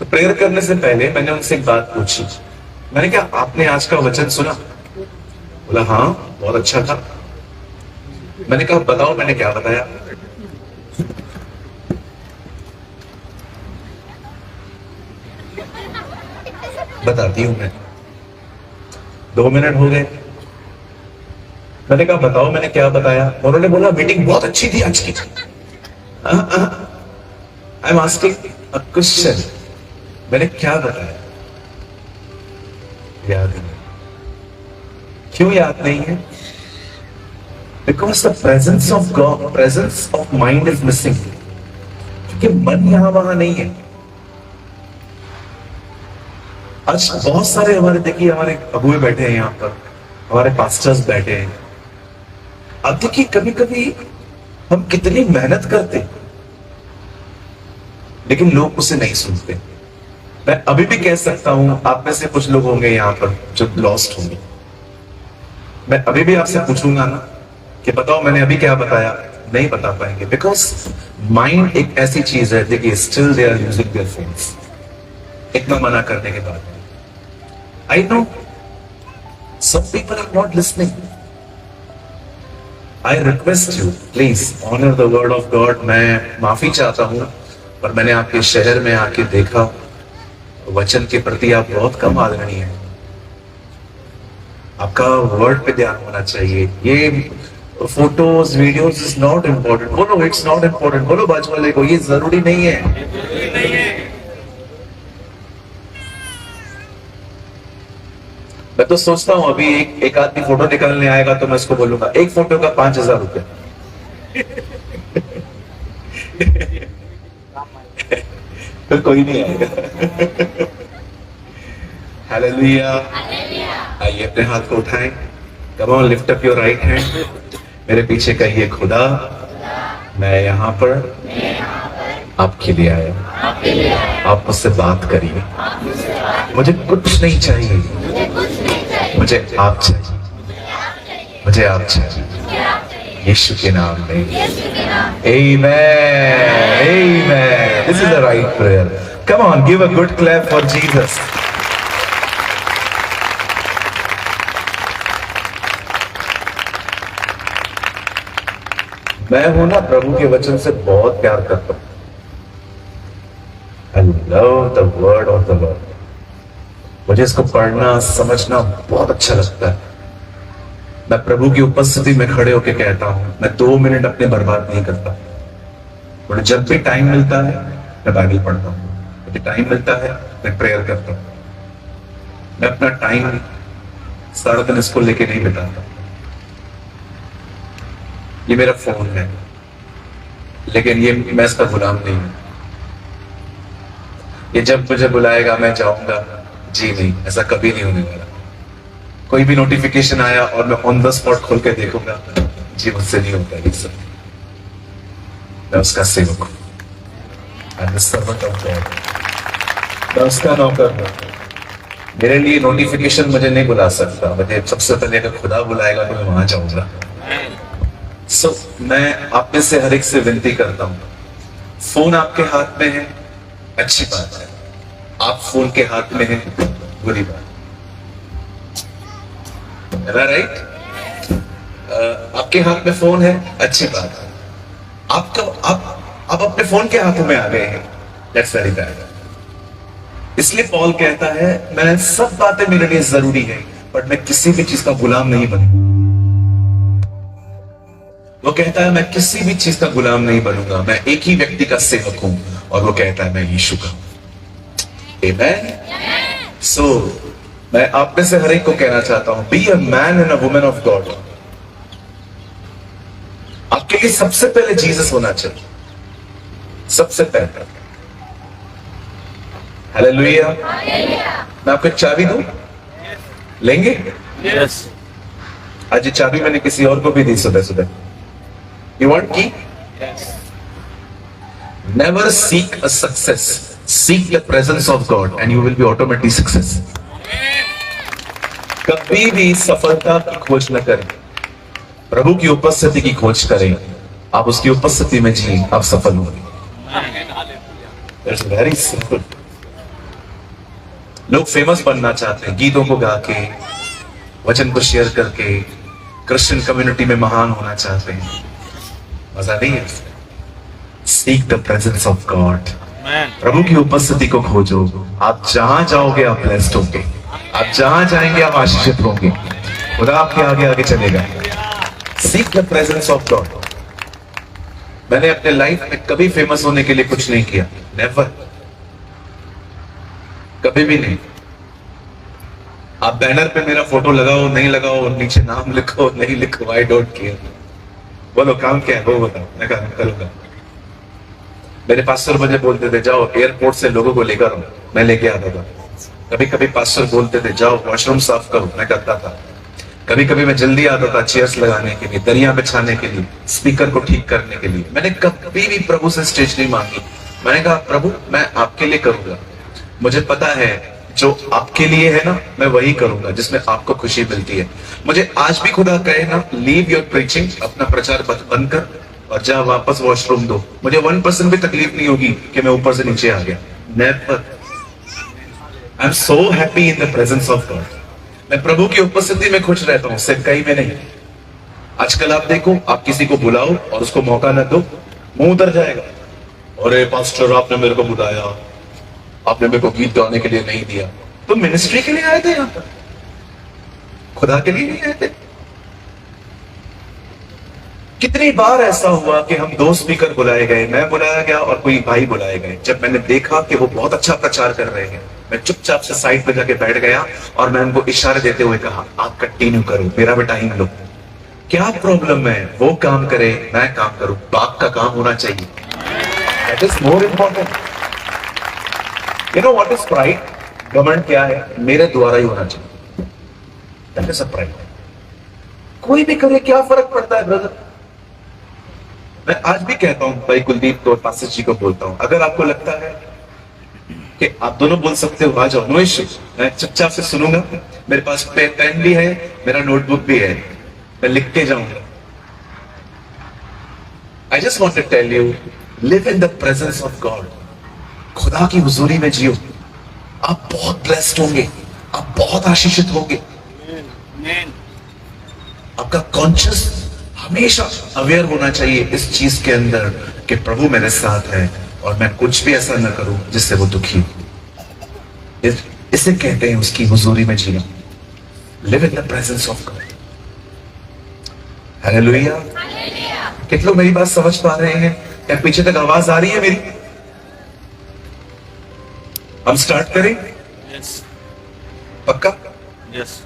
तो प्रेयर करने से पहले मैंने उनसे एक बात पूछी। मैंने कहा आपने आज का वचन सुना? बोला हाँ बहुत अच्छा था। मैंने कहा बताओ मैंने क्या बताया? बताती हूं मैं। 2 मिनट हो गए। मैंने कहा बताओ मैंने क्या बताया? उन्होंने बोला मीटिंग बहुत अच्छी थी आज की। I am asking a question. मैंने क्या बताया? याद नहीं। क्यों याद नहीं है? Because the presence of God, presence of mind is missing. क्योंकि मन यहां वहां नहीं है। आज बहुत सारे हमारे, देखिए हमारे अबुए बैठे हैं यहां पर, हमारे पास्टर्स बैठे हैं। अब देखिए कभी कभी हम कितनी मेहनत करते हैं लेकिन लोग उसे नहीं सुनते। मैं अभी भी कह सकता हूं, आप में से कुछ लोग होंगे यहां पर जो लॉस्ट होंगे। मैं अभी भी आपसे पूछूंगा ना कि बताओ मैंने अभी क्या बताया, नहीं बता पाएंगे। बिकॉज माइंड एक ऐसी चीज है, देखिए still they are using their phones. इतना मना करने के बाद I know some people are not listening. I request you please honour the word of God. मैं माफी चाहता हूं पर मैंने आपके शहर में आके देखा वचन के प्रति आप बहुत कम आदरणीय हैं। आपका वर्ड पे ध्यान होना चाहिए। ये photos videos is not important. बोलो इट्स नॉट इम्पोर्टेंट। बोलो बाजू वाले को ये जरूरी नहीं है। मैं तो सोचता हूं अभी एक आदमी फोटो निकालने आएगा तो मैं उसको बोलूंगा एक फोटो का 5,000 रुपये। तो कोई नहीं आएगा। हालेलुया। आइए अपने हाथ को उठाएं। Come on lift up your right hand. मेरे पीछे कहिए खुदा मैं यहाँ पर आपके लिए आया। आप मुझसे बात करिए। मुझे कुछ नहीं चाहिए, मुझे आप चाहिए। मुझे आप चाहिए यीशु के नाम में। Amen. Amen. This is the right prayer. Come on, give a good clap for Jesus. मैं हूं ना प्रभु के वचन से बहुत प्यार करता हूं। I love the word of the Lord. मुझे इसको पढ़ना समझना बहुत अच्छा लगता है। मैं प्रभु की उपस्थिति में खड़े होकर कहता हूं, मैं 2 मिनट अपने बर्बाद नहीं करता। मुझे जब भी टाइम मिलता है मैं बाइबल पढ़ता हूं। मुझे टाइम मिलता है मैं प्रेयर करता हूं। मैं अपना टाइम सारा दिन इसको लेके नहीं बिताता। ये मेरा फोन है लेकिन ये मैं इसका गुलाम नहीं हूं। ये जब मुझे बुलाएगा मैं जाऊंगा, जी नहीं, ऐसा कभी नहीं होने वाला। कोई भी नोटिफिकेशन आया और मैं ऑन द स्पॉट खोल के देखूंगा, जी मुझसे नहीं होता ये सब। मैं उसका सेवक हूं। I am the servant of God. मैं उसका नौकर हूं। मेरे लिए नोटिफिकेशन मुझे नहीं बुला सकता। मुझे सबसे पहले अगर खुदा बुलाएगा तो मैं वहां जाऊंगा। सो मैं आप में से हर एक से विनती करता हूं, फोन आपके हाथ में है अच्छी बात है, आप फोन के हाथ में है बुरी बात। राइट? आपके हाथ में फोन है अच्छी बात है। आप अपने फोन के हाथों में आ गए हैं, दैट्स वेरी बैड। इसलिए पॉल कहता है मैं सब बातें मेरे लिए जरूरी है बट मैं किसी भी चीज का गुलाम नहीं बनूंगा। वो कहता है मैं किसी भी चीज का गुलाम नहीं बनूंगा। मैं एक ही व्यक्ति का सेवक हूं और वो कहता है मैं यीशु का। Amen? So, मैं आप में से हर एक को कहना चाहता हूं, be a man and a woman of God. आपके लिए सबसे पहले जीसस होना चाहिए, सबसे पहले। हालेलुया। मैं आपको एक चाबी दूं, लेंगे? Yes. आज ये चाबी मैंने किसी और को भी दी सुबह सुबह। यू वांट की? Yes. Never seek a success. Seek the presence of God and you will be automatically success. कभी भी सफलता की खोज न करें, प्रभु की उपस्थिति की खोज करें। आप उसकी उपस्थिति में जिए, आप सफल होंगे। It's very simple. लोग फेमस बनना चाहते हैं, गीतों को गा के, वचन को शेयर करके, क्रिश्चियन कम्युनिटी में महान होना चाहते हैं। मजा नहीं है। Seek the presence of God. प्रभु की उपस्थिति को खोजो। आप जहां जाओगे आप ब्लेस्ड होंगे, आप जहां जाएंगे आप आशीषित होंगे, खुदा आपके आगे आगे चलेगा। Seek the presence of God. मैंने अपने लाइफ में कभी फेमस होने के लिए कुछ नहीं किया, नेवर, कभी भी नहीं। आप बैनर पे मेरा फोटो लगाओ नहीं लगाओ, नीचे नाम लिखो नहीं लिखो, आई डोंट केयर। बोलो काम क्या है वो बताओ, मैं काम करूंगा। मेरे पास्टर मुझे बोलते थे जाओ एयरपोर्ट से लोगों को लेकर आओ, मैं लेके आता था। कभी कभी पास्टर बोलते थे जाओ वॉशरूम साफ करो, मैं करता था। कभी कभी मैं जल्दी आता था चेयर्स लगाने के लिए, दरिया बिछाने के लिए, स्पीकर को ठीक करने के लिए। मैंने कभी भी प्रभु से स्टेज नहीं मांगी। मैंने कहा प्रभु मैं आपके लिए करूंगा, मुझे पता है जो आपके लिए है ना मैं वही करूंगा जिसमें आपको खुशी मिलती है। मुझे आज भी खुदा कहे ना लीव योर प्रीचिंग, अपना प्रचार बंद कर और जा वापस वॉशरूम दो, मुझे 1% भी तकलीफ नहीं होगी कि मैं ऊपर से नीचे आ गया। Never. I am so happy in the presence of God. मैं प्रभु की उपस्थिति में खुश रहता हूं, सिर्फ कहीं में नहीं। आजकल आप देखो, आप किसी को बुलाओ और उसको मौका न दो, मुंह उतर जाएगा। अरे पास्टर आपने मेरे को बुलाया, आपने मेरे को गीत गाने के लिए नहीं दिया। तो मिनिस्ट्री के लिए आए थे यहां पर, खुदा के लिए नहीं आए थे। कितनी बार ऐसा हुआ कि हम 2 स्पीकर बुलाए गए, मैं बुलाया गया और कोई भाई बुलाए गए। जब मैंने देखा कि वो बहुत अच्छा प्रचार कर रहे हैं, मैं चुपचाप से साइड पे जाके बैठ गया और मैं उनको इशारे देते हुए कहा आप कंटिन्यू करो, मेरा भी टाइम लो। क्या प्रॉब्लम है, वो काम करे मैं काम करूं, बाप का काम होना चाहिए। That is more important. You know what is pride? घमंड क्या है? मेरे द्वारा ही होना चाहिए। That is a pride. कोई भी करे क्या फर्क पड़ता है ब्रदर। मैं आज भी कहता हूं भाई कुलदीप को, पास्टर जी को बोलता हूं, अगर आपको लगता है कि आप दोनों बोल सकते हो आ जाओ, नो इश्यू, मैं चुपचाप से सुनूंगा। मेरे पास पेन भी है, मेरा नोटबुक भी है, मैं लिखते जाऊंगा। I just want to tell you, live in the presence of God. खुदा की हुजूरी में जियो, आप बहुत ब्लेस्ड होंगे, आप बहुत आशीषित होंगे। आपका कॉन्शियस हमेशा अवेयर होना चाहिए इस चीज के अंदर कि प्रभु मेरे साथ है और मैं कुछ भी ऐसा न करूं जिससे वो दुखी हो। इसे कहते हैं उसकी हुजूरी में जीना। Live in the presence of God. Hallelujah. कितने लोग मेरी बात समझ पा रहे हैं? क्या पीछे तक आवाज आ रही है मेरी? हम स्टार्ट करें? यस। पक्का? यस।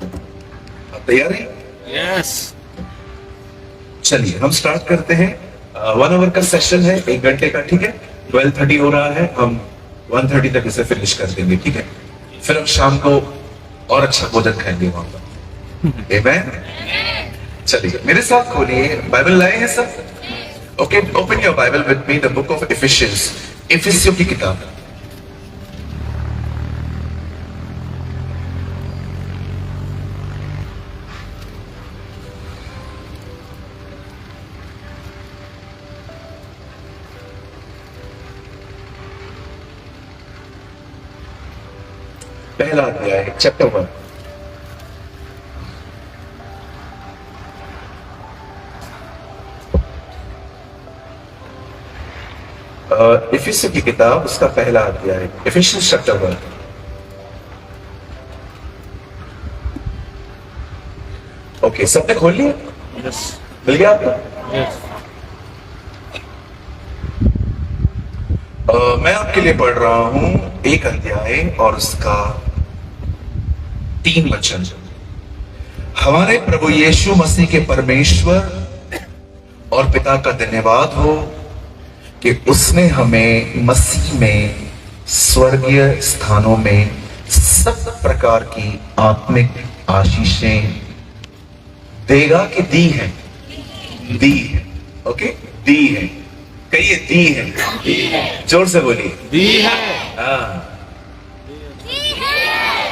आप तैयार हैं? यस। चलिए हम स्टार्ट करते हैं। 1 आवर का सेशन है, 1 घंटे का, ठीक है। 12:30 हो रहा है, हम 1:30 तक इसे फिनिश कर देंगे, ठीक है। फिर हम शाम को और अच्छा भोजन खाएंगे वहां पर। आमेन। चलिए मेरे साथ खोलिए, बाइबल लाए हैं सब? Okay, open your Bible with me, the book of Ephesians, इफिसियों की किताब। पहला अध्याय है, चैप्टर 1। इफिसियों की किताब, उसका पहला अध्याय, इफिशियंस चैप्टर 1। ओके, सबने खोल लिया? यस। मिल गया आपको? यस। मैं आपके लिए पढ़ रहा हूं 1 अध्याय और उसका 3 वचन। हमारे प्रभु यीशु मसीह के परमेश्वर और पिता का धन्यवाद हो कि उसने हमें मसीह में स्वर्गीय स्थानों में सब प्रकार की आत्मिक आशीषें देगा कि दी है? दी है। ओके, दी है। कहिए दी है। जोर से बोलिए। दी है। हाँ,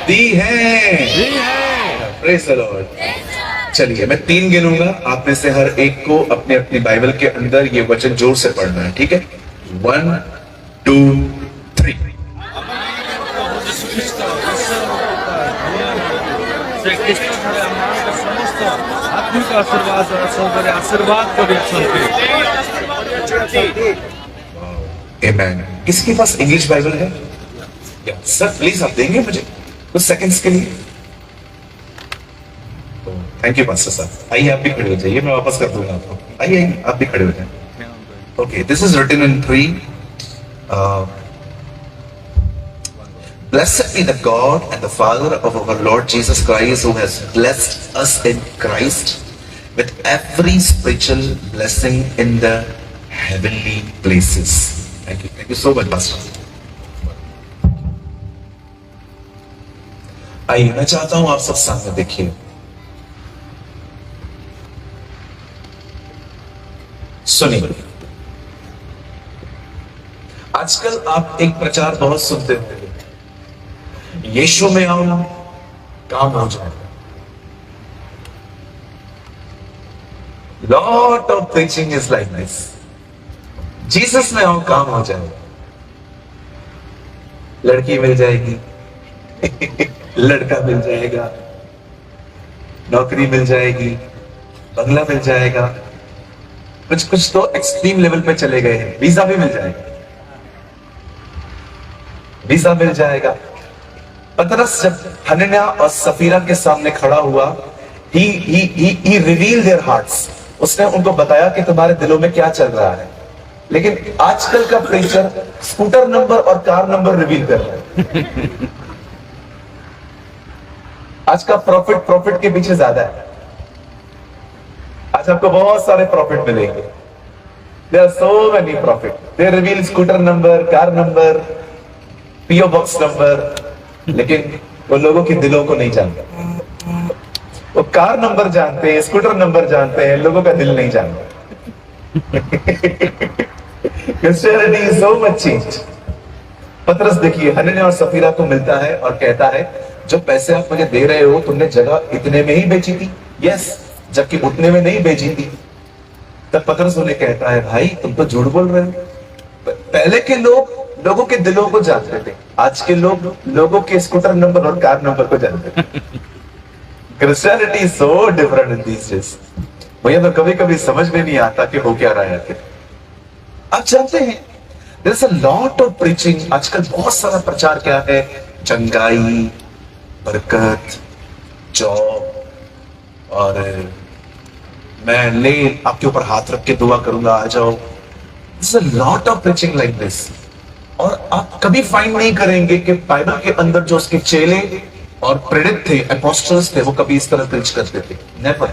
दी है। Praise the Lord. चलिए मैं 3 गिनूंगा, आप में से हर एक को अपने अपनी बाइबल के अंदर ये वचन जोर से पढ़ना है, ठीक है। 1 2 3। যীশু খ্রিস্ট ঈশ্বর ସେ ଖ୍ରୀଷ୍ଟ ଠାରେ ଆମମାନଙ୍କ ସମସ୍ତ ଆତ୍ମିକ ଆଶୀର୍ବାଦ ସହକାରେ ଆଶୀର୍ବାଦ କରିଛନ୍ତି। Amen. किसी के पास इंग्लिश बाइबल है? सर प्लीज आप देंगे मुझे कुछ सेकंड्स के लिए? थैंक यू पास्टर साहब। आइए आप भी खड़े हो जाइए, मैं वापस कर दूंगा आपको। आइए आप भी खड़े हो जाए। Okay, this is written in 3. Blessed be the God and the Father of our Lord Jesus Christ, who has blessed us in Christ with every spiritual blessing in the heavenly places. Thank you so much, Pastor. आइए, मैं चाहता हूं आप सब सामने देखिए। सुनिए, आजकल आप एक प्रचार बहुत सुनते होंगे, यीशु में आओ काम हो जाएगा। Lot of preaching is like this, Jesus में आओ काम हो जाएगा। लड़की मिल जाएगी, लड़का मिल जाएगा, नौकरी मिल जाएगी, बंगला मिल जाएगा, कुछ तो एक्सट्रीम लेवल पे चले गए हैं, वीजा भी मिल जाएगा, वीजा मिल जाएगा। पतरस जब हनन्याह और सफीरा के सामने खड़ा हुआ, he revealed their hearts. उसने उनको बताया कि तुम्हारे दिलों में क्या चल रहा है। लेकिन आजकल का प्रीचर स्कूटर नंबर और कार नंबर रिवील कर रहा है। आज का प्रॉफिट के पीछे ज्यादा है। आज आपको बहुत सारे प्रॉफिट मिलेंगे। There are so many profit. They reveal scooter number, car number, PO box number, लेकिन वो लोगों के दिलों को नहीं जानते। वो कार नंबर जानते हैं, स्कूटर नंबर जानते हैं, लोगों का दिल नहीं जानते। Christianity is so much changed. पतरस देखिए, हनन्याह और सफीरा को मिलता है और कहता है, जो पैसे आप मुझे दे रहे हो, तुमने जगह इतने में ही बेची थी? यस, जबकि उतने में नहीं बेची थी। तब पतरस उन्हें कहता है, भाई तुम तो झूठ बोल रहे हो। पहले के लोग लोगों के दिलों को जानते थे, आज के लोग लोगों के स्कूटर नंबर और कार नंबर को जानते थे। Christianity is so different in these days. मुझे तो कभी कभी समझ में नहीं आता कि हो क्या रहा है। आप जानते हैं, there is a lot of preaching. आजकल बहुत सारा प्रचार क्या है, चंगाई, बरकत, जॉब, और मैं ले आपके ऊपर हाथ रख के दुआ करूंगा, आ जाओ। There's a lot of preaching like this. और आप कभी फाइंड नहीं करेंगे कि बाइबल के अंदर जो उसके चेले और प्रेरित थे, अपोस्टल्स थे, वो कभी इस तरह प्रीच करते थे। नेवर।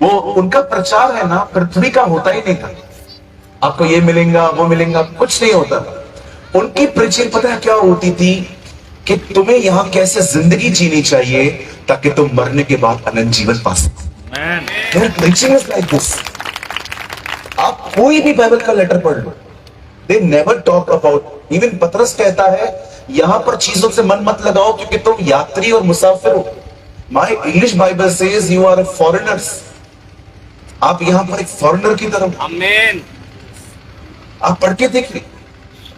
वो उनका प्रचार है ना, पृथ्वी का होता ही नहीं था। आपको ये मिलेगा, वो मिलेगा, कुछ नहीं होता था। उनकी प्रीचिंग पता है क्या होती थी, कि तुम्हें यहां कैसे जिंदगी जीनी चाहिए ताकि तुम मरने के बाद अनंत जीवन पा सको। Their preaching is like this. आप कोई भी बाइबल का लेटर पढ़ लो, they never talk about. Even पतरस कहता है, यहां पर चीजों से मन मत लगाओ क्योंकि तुम यात्री और मुसाफिर हो। My English Bible says you are foreigners. आप यहां पर एक फॉरेनर की तरह। आमीन। आप पढ़ के देखिए,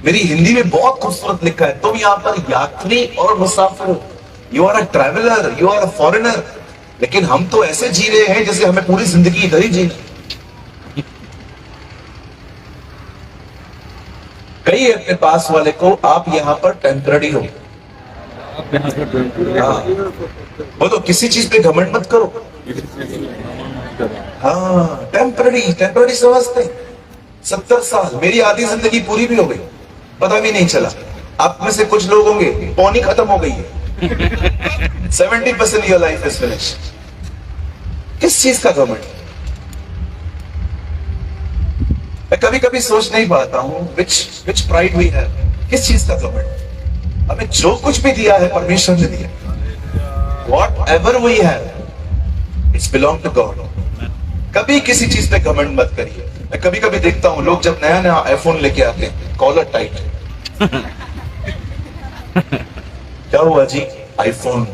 मेरी हिंदी में बहुत खूबसूरत लिखा है, तुम यहां पर यात्री और मुसाफिर हो। You are a traveller, you are a foreigner. लेकिन हम तो ऐसे जी रहे हैं जैसे हमें पूरी जिंदगी इधर ही जीना। कई अपने पास वाले को, आप यहाँ पर टेम्पररी हो। वो तो किसी चीज पे घमंड मत करो। हाँ, टेम्पररी समझते। 70 साल, मेरी आधी जिंदगी पूरी भी हो गई, पता भी नहीं चला। आप में से कुछ लोग होंगे पौनी खत्म हो गई है। 70% योर लाइफ इज फिनिश्ड। किस चीज का घमंड? मैं कभी कभी सोच नहीं पाता हूं, which pride we have, किस चीज का घमंड? हमें जो कुछ भी दिया है परमेश्वर ने दिया। Whatever we have, it's belong to God. कभी किसी चीज पे घमंड मत करिए। मैं कभी कभी देखता हूं, लोग जब नया नया आईफोन लेके आते हैं, कॉलर टाइट। क्या हुआ जी? आईफोन।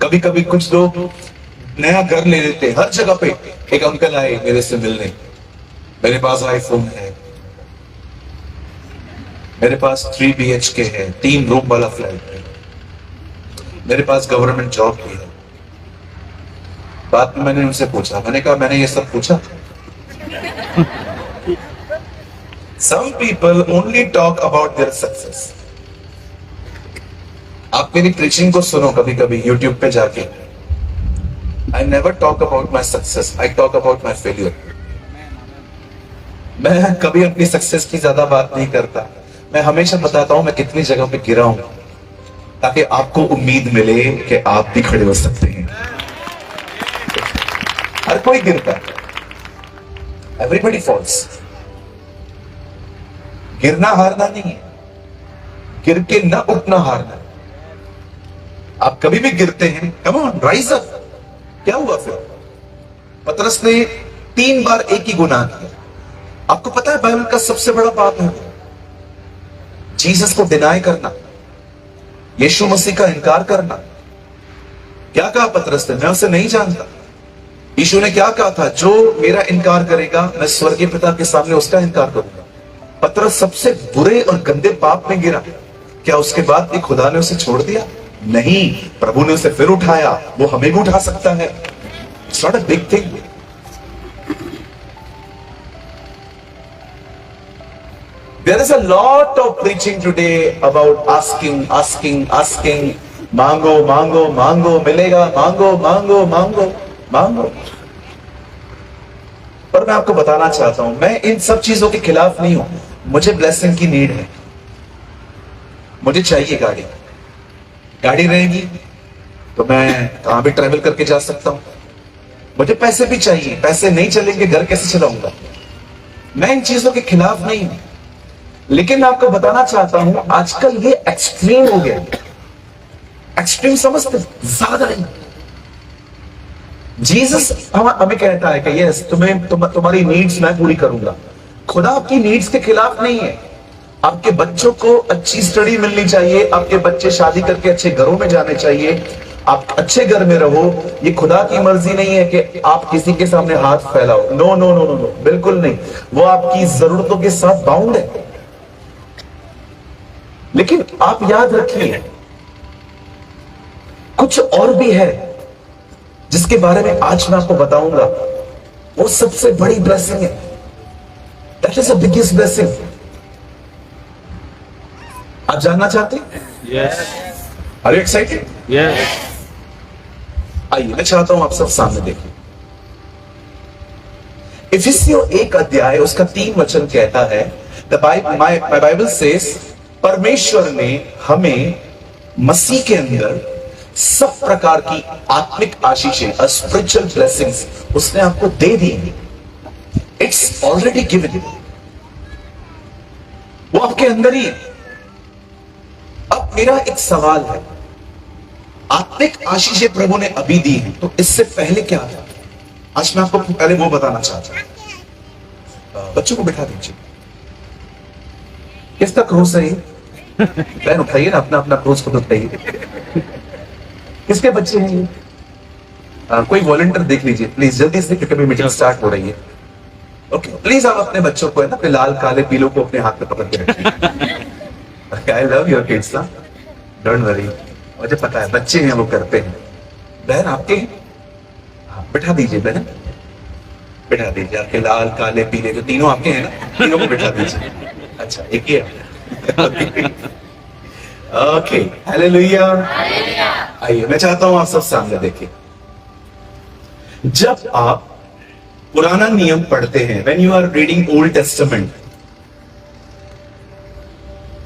कभी कभी कुछ लोग नया घर ले लेते हैं, हर जगह पे एक अंकल आए मेरे से मिलने, मेरे पास आईफोन है। मेरे पास 3 BHK है, 3 रूम वाला फ्लैट है, मेरे पास गवर्नमेंट जॉब भी है। बाद में मैंने उनसे पूछा, मैंने कहा मैंने ये सब पूछा? Some people only talk about their success. आप मेरी प्रीचिंग को सुनो कभी कभी यूट्यूब पे जाके। I never talk about my success. I talk about my failure. मैं कभी अपनी सक्सेस की ज्यादा बात नहीं करता। मैं हमेशा बताता हूं मैं कितनी जगह पे गिरा हूं, ताकि आपको उम्मीद मिले कि आप भी खड़े हो सकते हैं। हर कोई गिरता है, एवरीबडी फॉल्स। गिरना हारना नहीं है, गिर के ना उठना हारना। आप कभी भी गिरते हैं, कम ऑन राइज अप। क्या हुआ फिर? पतरस ने 3 बार एक ही गुनाह किया। आपको पता है बाइबल का सबसे बड़ा पाप है जीसस को डिनाई करना, यीशु मसीह का इनकार करना। क्या कहा पतरस ने? मैं उसे नहीं जानता। यीशु ने क्या कहा था? जो मेरा इनकार करेगा मैं स्वर्गीय पिता के सामने उसका इनकार करूंगा। पतरस सबसे बुरे और गंदे पाप में गिरा। क्या उसके बाद भी खुदा ने उसे छोड़ दिया? नहीं, प्रभु ने उसे फिर उठाया। वो हमें भी उठा सकता है। It's not a big thing. There is a lot of preaching today about asking. मांगो मांगो मांगो मिलेगा, मांगो मांगो मांगो मांगो। पर मैं आपको बताना चाहता हूं, मैं इन सब चीजों के खिलाफ नहीं हूं। मुझे ब्लेसिंग की नीड है। मुझे चाहिए गाड़ी। गाड़ी रहेगी तो मैं कहां भी ट्रैवल करके जा सकता हूं। मुझे पैसे भी चाहिए, पैसे नहीं चलेंगे घर कैसे चलाऊंगा? मैं इन चीजों के खिलाफ नहीं हूं, लेकिन मैं आपको बताना चाहता हूं आजकल ये एक्सट्रीम हो गया। एक्सट्रीम समझते? ज्यादा नहीं। जीसस हमें कहता है कि यस तुम्हारी नीड्स मैं पूरी करूंगा। खुदा आपकी नीड्स के खिलाफ नहीं है। आपके बच्चों को अच्छी स्टडी मिलनी चाहिए, आपके बच्चे शादी करके अच्छे घरों में जाने चाहिए, आप अच्छे घर में रहो। ये खुदा की मर्जी नहीं है कि आप किसी के सामने हाथ फैलाओ। No no no no no, बिल्कुल नहीं। वो आपकी जरूरतों के साथ बाउंड है। लेकिन आप याद रखिए कुछ और भी है जिसके बारे में आज मैं आपको बताऊंगा। वो सबसे बड़ी ब्लेसिंग है। That is the biggest blessing. आप जानना चाहते हैं? Yes. Are you excited? Yes. आइए, मैं चाहता हूं आप सब सामने देखिए। इफिसियों 1 अध्याय उसका 3 वचन कहता है, माय बाइबल सेज, परमेश्वर ने हमें मसीह के अंदर सब प्रकार की आत्मिक आशीषें, स्पिरिचुअल ब्लेसिंग्स उसने आपको दे दी। It's already given. वो आपके अंदर ही है। अब मेरा एक सवाल है, आत्मिक आशीषें प्रभु ने अभी दी हैं, तो इससे पहले क्या था? आज मैं आपको पहले वो बताना चाहता हूं। बच्चों को बिठा दीजिए। किसका क्रूज है? बहन उठाइए ना, अपना अपना क्रूज खुद उठाइए। किसके बच्चे हैं ये? कोई वॉलंटियर देख लीजिए प्लीज, जल्दी से, क्योंकि मीटिंग स्टार्ट हो रही है। ओके, प्लीज आप अपने बच्चों को है ना, अपने लाल काले पीलों को अपने हाथ में पकड़ के रखिए। आई लव योर किड्स ना, डोंट वरी। मुझे पता है बच्चे हैं वो करते हैं। बहन आपके हैं? हाँ, बिठा दीजिए बहन, बिठा दीजिए। आपके लाल काले पीले जो तीनों आपके हैं ना, तीनों को बिठा दीजिए। अच्छा, एक ही है। Okay, hallelujah. आइए, मैं चाहता हूं आप सब सामने देखिए। जब आप पुराना नियम पढ़ते हैं, when you are reading old Testament,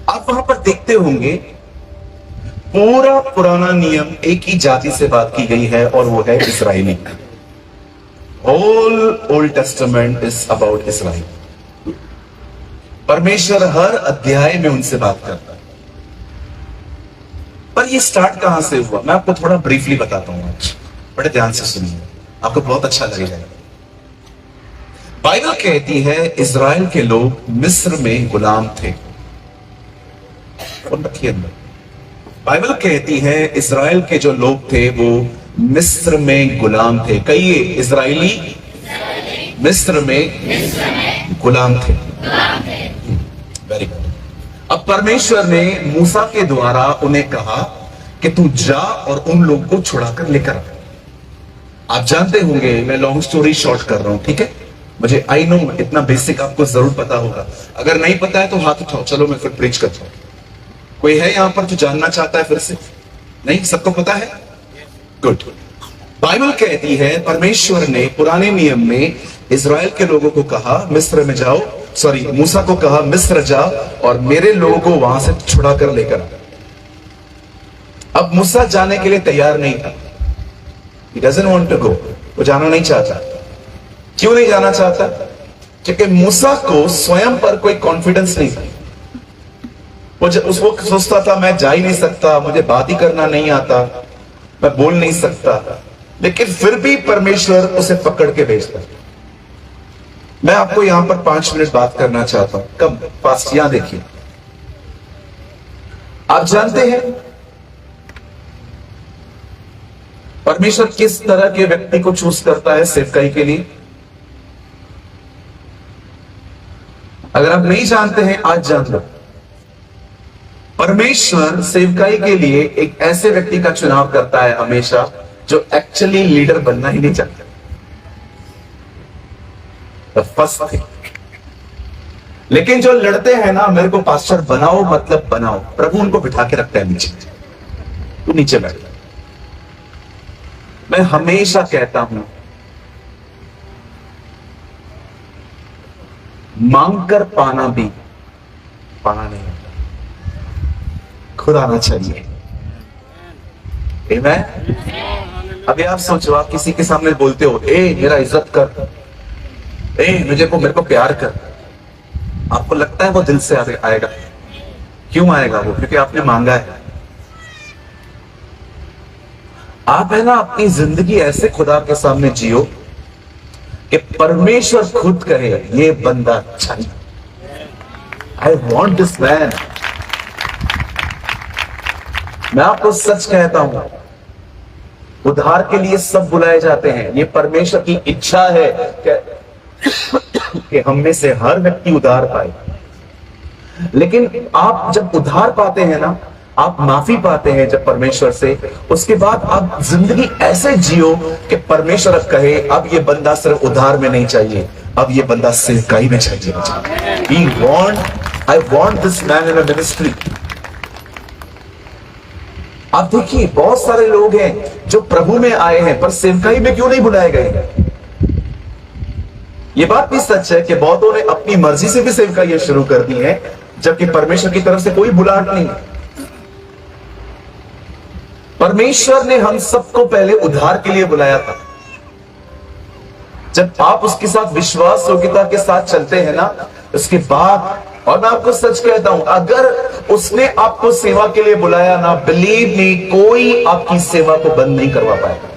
आप वहां पर देखते होंगे पूरा पुराना नियम एक ही जाति से बात की गई है, और वो है इस्राएली। Whole old testament is about Israel. परमेश्वर हर अध्याय में उनसे बात करता है। पर ये स्टार्ट कहां से हुआ, मैं आपको थोड़ा ब्रीफली बताता हूं आज। बड़े ध्यान से सुनिए, आपको बहुत अच्छा लगेगा। बाइबल कहती है इजराइल के लोग मिस्र में गुलाम थे। और रखिए अंदर, बाइबल कहती है इजराइल के जो लोग थे वो मिस्र में गुलाम थे। कहिए, इजराइली मिस्र में गुलाम थे। Very good. अब परमेश्वर ने मूसा के द्वारा उन्हें कहा कि तू जा और उन लोगों को छुड़ाकर लेकर आ। आप जानते होंगे, मैं लॉन्ग स्टोरी शॉर्ट कर रहा हूं, ठीक है? मुझे आई नो इतना बेसिक आपको जरूर पता होगा। अगर नहीं पता है तो हाथ उठाओ, चलो मैं फिर प्रीच करता हूं। कोई है यहां पर जो जानना चाहता है फिर से? नहीं, सबको पता है? गुड। बाइबल कहती है परमेश्वर ने पुराने नियम में इजराइल के लोगों को कहा मिस्र में जाओ, सॉरी मूसा को कहा मिस्र जा और मेरे लोगों को वहां से छुड़ा कर लेकर आ। अब मूसा जाने के लिए तैयार नहीं था। He doesn't want to go, वो जाना नहीं चाहता। क्यों नहीं जाना चाहता? क्योंकि मूसा को स्वयं पर कोई कॉन्फिडेंस नहीं था। वो उसको सोचता था मैं जा ही नहीं सकता, मुझे बात ही करना नहीं आता, मैं बोल नहीं सकता, लेकिन फिर भी परमेश्वर उसे पकड़ के भेजता। मैं आपको यहां पर 5 मिनट बात करना चाहता हूं। कम फास्ट, यहां देखिए। आप जानते हैं परमेश्वर किस तरह के व्यक्ति को चूज करता है सेवकाई के लिए? अगर आप नहीं जानते हैं आज जान लो। परमेश्वर सेवकाई के लिए एक ऐसे व्यक्ति का चुनाव करता है हमेशा जो एक्चुअली लीडर बनना ही नहीं चाहता। First thing. लेकिन जो लड़ते हैं ना, मेरे को पास्टर बनाओ मतलब बनाओ, प्रभु उनको बिठा के रखता है नीचे, तू नीचे बैठ। मैं हमेशा कहता हूं मांगकर पाना भी पाना नहीं होता, खुद आना चाहिए। आमीन। अभी आप सोचो, आप किसी के सामने बोलते हो ए मेरा इज्जत कर, ए मेरे को प्यार कर, आपको लगता है वो दिल से आएगा? क्यों आएगा वो? क्योंकि आपने मांगा है। आप है ना अपनी जिंदगी ऐसे खुदा के सामने जियो कि परमेश्वर खुद कहे ये बंदा अच्छा नहीं, आई वॉन्ट दिस मैन। मैं आपको सच कहता हूं, उद्धार के लिए सब बुलाए जाते हैं। ये परमेश्वर की इच्छा है कि हम में से हर व्यक्ति उद्धार पाए। लेकिन आप जब उद्धार पाते हैं ना, आप माफी पाते हैं जब परमेश्वर से, उसके बाद आप जिंदगी ऐसे जियो कि परमेश्वर कहे अब ये बंदा सिर्फ उद्धार में नहीं चाहिए, अब ये बंदा सेवकाई में चाहिए। I want this man in a ministry. आप देखिए बहुत सारे लोग हैं जो प्रभु में आए हैं पर सेवकाई में क्यों नहीं बुलाए गए? ये बात भी सच है कि बहुतों ने अपनी मर्जी से भी सेवकाई शुरू कर दी है, जबकि परमेश्वर की तरफ से कोई बुलाहट नहीं है। परमेश्वर ने हम सबको पहले उद्धार के लिए बुलाया था। जब आप उसके साथ विश्वास योग्यता के साथ चलते हैं ना, उसके बाद, और मैं आपको सच कहता हूं, अगर उसने आपको सेवा के लिए बुलाया ना, बिलीव मी, कोई आपकी सेवा को बंद नहीं करवा पाएगा।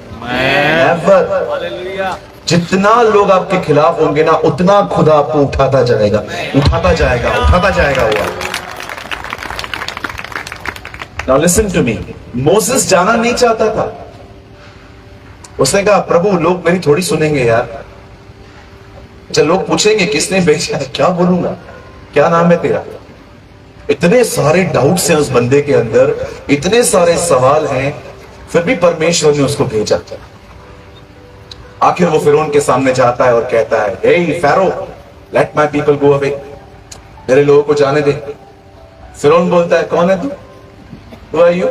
जितना लोग आपके खिलाफ होंगे ना, उतना खुदा आपको उठाता जाएगा, उठाता जाएगा, उठाता जाएगा। हुआ। Now listen to me. Moses जाना नहीं चाहता था। उसने कहा प्रभु लोग मेरी थोड़ी सुनेंगे यार, जब लोग पूछेंगे किसने भेजा है, क्या बोलूंगा, क्या नाम है तेरा? इतने सारे डाउट्स हैं उस बंदे के अंदर, इतने सारे सवाल हैं, फिर भी परमेश्वर ने उसको भेजा। आखिर वो फिरौन के सामने जाता है और कहता है हे Pharaoh, let my people go away, मेरे लोगों को जाने दे। फिरौन बोलता है कौन है तू? Who are you?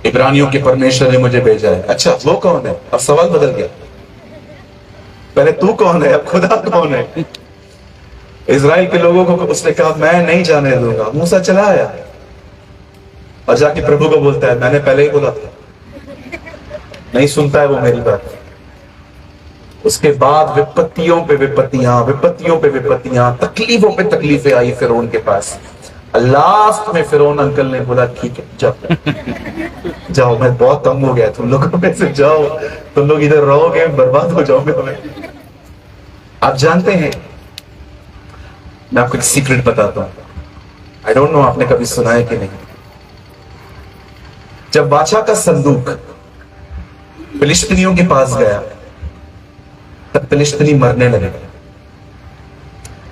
इब्रानियों के परमेश्वर ने मुझे भेजा है। अच्छा वो कौन है? अब सवाल बदल गया, पहले तू कौन है, अब खुदा कौन है? इजराइल के लोगों को उसने कहा मैं नहीं जाने दूंगा। मूसा चला आया और जाके प्रभु को बोलता है मैंने पहले ही बोला था। नहीं सुनता है वो मेरी बात। उसके बाद विपत्तियों पे विपत्तियां, विपत्तियों पे विपत्तियां, तकलीफों पे तकलीफें आई फिरौन के पास। लास्ट में फिरौन अंकल ने बोला ठीक है जाओ जाओ, मैं बहुत तंग हो गया, तुम लोगों में से जाओ, तुम लोग इधर रहोगे बर्बाद हो जाओगे हमें। आप जानते हैं, मैं आपको एक सीक्रेट बताता हूं, आई डोंट नो आपने कभी सुना है कि नहीं। जब बादशाह का संदूक फिलिस्तीनियों के पास गया तब फिलिस्तीनी मरने लगे।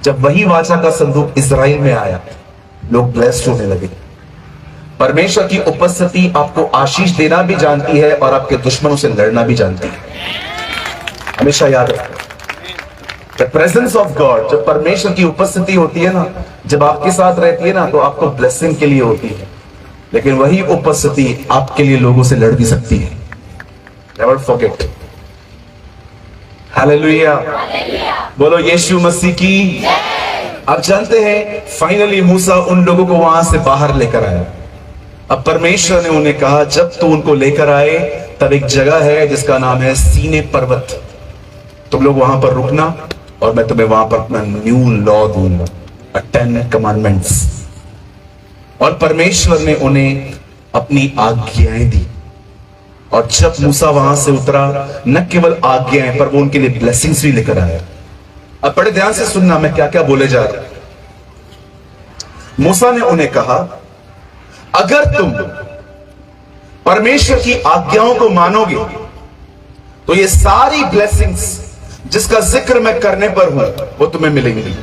जब वही वाचा का संदूक इजराइल में आया, लोग ब्लेस्ड होने लगे। परमेश्वर की उपस्थिति आपको आशीष देना भी जानती है और आपके दुश्मनों से लड़ना भी जानती है। हमेशा याद रखना, द प्रेजेंस ऑफ गॉड, जब परमेश्वर की उपस्थिति होती है ना, जब आपके साथ रहती है ना, तो आपको ब्लेसिंग के लिए होती है, लेकिन वही उपस्थिति आपके लिए लोगों से लड़ भी सकती है। Never forget. हालेलुया, बोलो यीशु मसीह की। आप जानते हैं फाइनली मूसा उन लोगों को वहां से बाहर लेकर आया। अब परमेश्वर ने उन्हें कहा, जब तू उनको लेकर आए तब एक जगह है जिसका नाम है सीने पर्वत, तुम लोग वहां पर रुकना और मैं तुम्हें वहां पर अपना न्यू लॉ दूंगा, 10 कमांडमेंट्स। और परमेश्वर ने उन्हें अपनी आज्ञाएं दी। और जब मूसा वहां से उतरा, न केवल आज्ञाएं पर वो उनके लिए ब्लेसिंग्स भी लेकर आया। अब बड़े ध्यान से सुनना मैं क्या क्या बोले जा रहा हूं। मूसा ने उन्हें कहा, अगर तुम परमेश्वर की आज्ञाओं को मानोगे तो ये सारी ब्लेसिंग्स जिसका जिक्र मैं करने पर हूं वो तुम्हें मिलेंगी।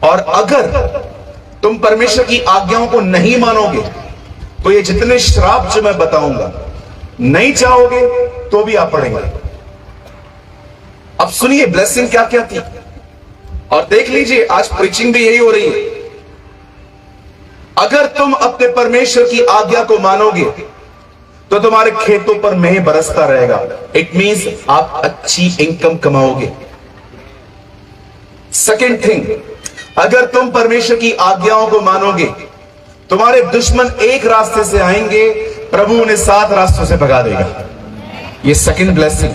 और अगर तुम परमेश्वर की आज्ञाओं को नहीं मानोगे तो ये जितने श्राप जो मैं बताऊंगा, नहीं चाहोगे तो भी आप पढ़ेंगे। अब सुनिए ब्लेसिंग क्या क्या थी, और देख लीजिए आज प्रीचिंग भी यही हो रही है। अगर तुम अपने परमेश्वर की आज्ञा को मानोगे तो तुम्हारे खेतों पर मेह बरसता रहेगा। इट मींस आप अच्छी इनकम कमाओगे। सेकेंड थिंग, अगर तुम परमेश्वर की आज्ञाओं को मानोगे, तुम्हारे दुश्मन एक रास्ते से आएंगे, प्रभु उन्हें 7 रास्तों से भगा देगा। ये सेकंड ब्लेसिंग।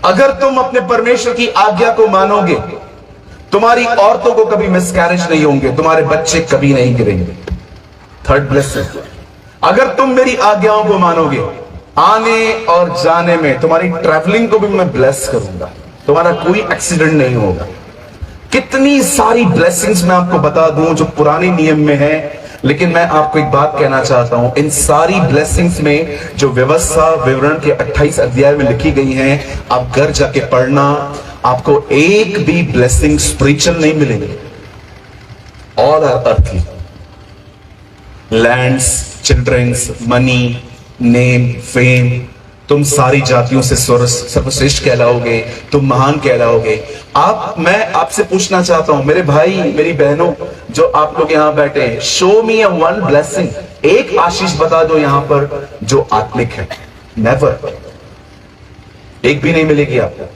अगर तुम अपने परमेश्वर की आज्ञा को मानोगे, तुम्हारी औरतों को कभी मिसकैरेज नहीं होंगे, तुम्हारे बच्चे कभी नहीं गिरेंगे। थर्ड ब्लेसिंग, अगर तुम मेरी आज्ञाओं को मानोगे, आने और जाने में तुम्हारी ट्रैवलिंग को भी मैं ब्लेस करूंगा, तुम्हारा कोई एक्सीडेंट नहीं होगा। कितनी सारी ब्लेसिंग्स मैं आपको बता दूं जो पुराने नियम में है, लेकिन मैं आपको एक बात कहना चाहता हूं, इन सारी ब्लेसिंग्स में जो व्यवस्था विवरण के 28 अध्याय में लिखी गई हैं, आप घर जाके पढ़ना, आपको एक भी ब्लेसिंग स्पिरिचुअल नहीं मिलेगी। All are earthly, lands, childrens, money, name, fame. तुम सारी जातियों से सर्वश्रेष्ठ कहलाओगे, तुम महान कहलाओगे। मैं आपसे पूछना चाहता हूं, मेरे भाई मेरी बहनों जो आप लोग यहां बैठे हैं, show me a one blessing, एक आशीष बता दो यहां पर जो आत्मिक है। नेवर, एक भी नहीं मिलेगी आपको।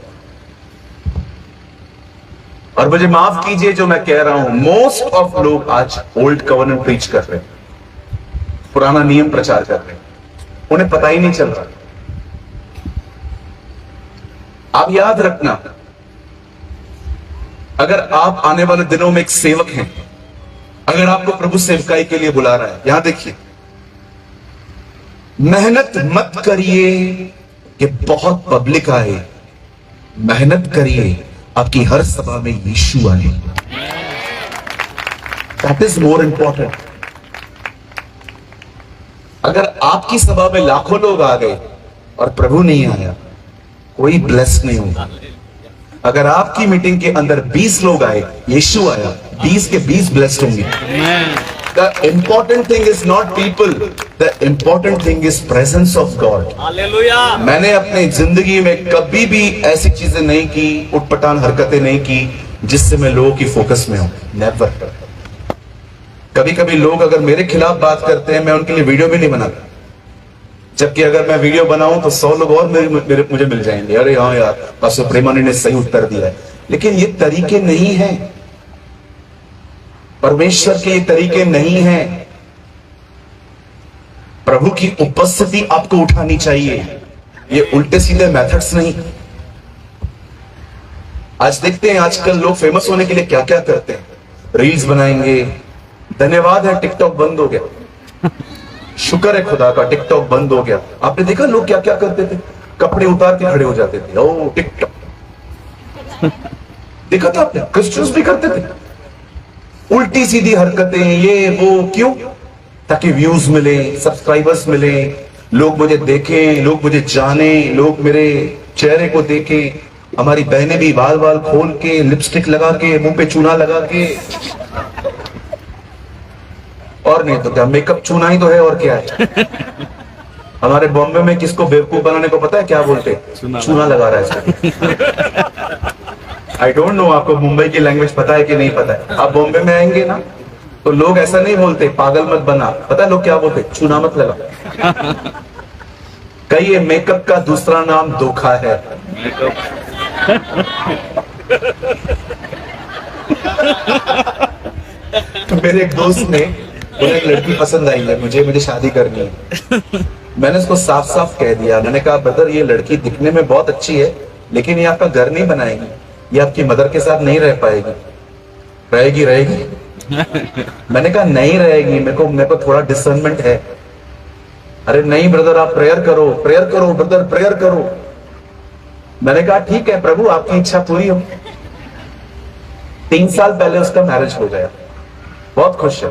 और मुझे माफ कीजिए जो मैं कह रहा हूं, मोस्ट ऑफ लोग आज ओल्ड कवर्नेंट प्रीच कर रहे हैं, पुराना नियम प्रचार कर रहे हैं, उन्हें पता ही नहीं चल रहा। आप याद रखना, अगर आप आने वाले दिनों में एक सेवक हैं, अगर आपको प्रभु सेवकाई के लिए बुला रहा है, यहां देखिए, मेहनत मत करिए कि बहुत पब्लिक आए, मेहनत करिए आपकी हर सभा में यीशु आए। That is more important. अगर आपकी सभा में लाखों लोग आ गए और प्रभु नहीं आया, कोई ब्लेस नहीं होगा। अगर आपकी मीटिंग के अंदर 20 लोग आए, यीशु आया, 20 के 20 ब्लेस्ड होंगे। The important thing is not people, the important thing is presence of God. Hallelujah. मैंने अपनी जिंदगी में कभी भी ऐसी चीजें नहीं की, उटपटांग हरकतें नहीं की जिससे मैं लोगों की फोकस में हूं। नेवर। कभी कभी लोग अगर मेरे खिलाफ बात करते हैं, मैं उनके लिए वीडियो भी नहीं बनाता, जबकि अगर मैं वीडियो बनाऊं तो 100 लोग और मुझे मिल जाएंगे, अरे हाँ यार पास्टर प्रेमानंद ने सही उत्तर दिया है। लेकिन ये तरीके नहीं हैं, परमेश्वर के ये तरीके नहीं हैं। प्रभु की उपस्थिति आपको उठानी चाहिए, ये उल्टे सीधे मेथड्स नहीं। आज देखते हैं आजकल लोग फेमस होने के लिए क्या क्या करते हैं, रील्स बनाएंगे। धन्यवाद है टिकटॉक बंद हो गया, शुक्र है खुदा का टिकटॉक बंद हो गया। आपने देखा लोग क्या क्या करते थे, कपड़े उतार के खड़े हो जाते थे, ओ टिकटॉक। देखा था आपने, क्रिश्चियंस भी करते थे उल्टी सीधी हरकतें, ये वो। क्यों? ताकि व्यूज मिले, सब्सक्राइबर्स मिले, लोग मुझे देखें, लोग मुझे जाने, लोग मेरे चेहरे को देखें। हमारी बहनें भी बाल बाल खोल के, लिपस्टिक लगा के, मुंह पे चूना लगा के, और नहीं तो क्या, मेकअप चूना ही तो है, और क्या है। हमारे बॉम्बे में किसको बेवकूफ बनाने को पता है क्या बोलते? चूना लगा रहा है इसको। आई डोंट नो आपको मुंबई की लैंग्वेज पता है कि नहीं पता है। आप बॉम्बे में आएंगे ना तो लोग ऐसा नहीं बोलते पागल मत बना, पता है लोग क्या बोलते? चूना मत लगा। कई ये मेकअप का दूसरा नाम धोखा है। तो मेरे एक दोस्त ने, उन्हें एक लड़की पसंद आई है, मुझे शादी करनी है। मैंने उसको साफ साफ कह दिया, मैंने कहा ब्रदर ये लड़की दिखने में बहुत अच्छी है, लेकिन ये आपका घर नहीं बनाएगी, ये आपकी मदर के साथ नहीं रह पाएगी। रहेगी? मैंने कहा नहीं रहेगी, मेरे को थोड़ा डिसर्नमेंट है। अरे नहीं ब्रदर, आप प्रेयर करो ब्रदर, प्रेयर करो। मैंने कहा ठीक है प्रभु, आपकी इच्छा पूरी हो। 3 साल पहले उसका मैरिज हो गया, बहुत खुश है।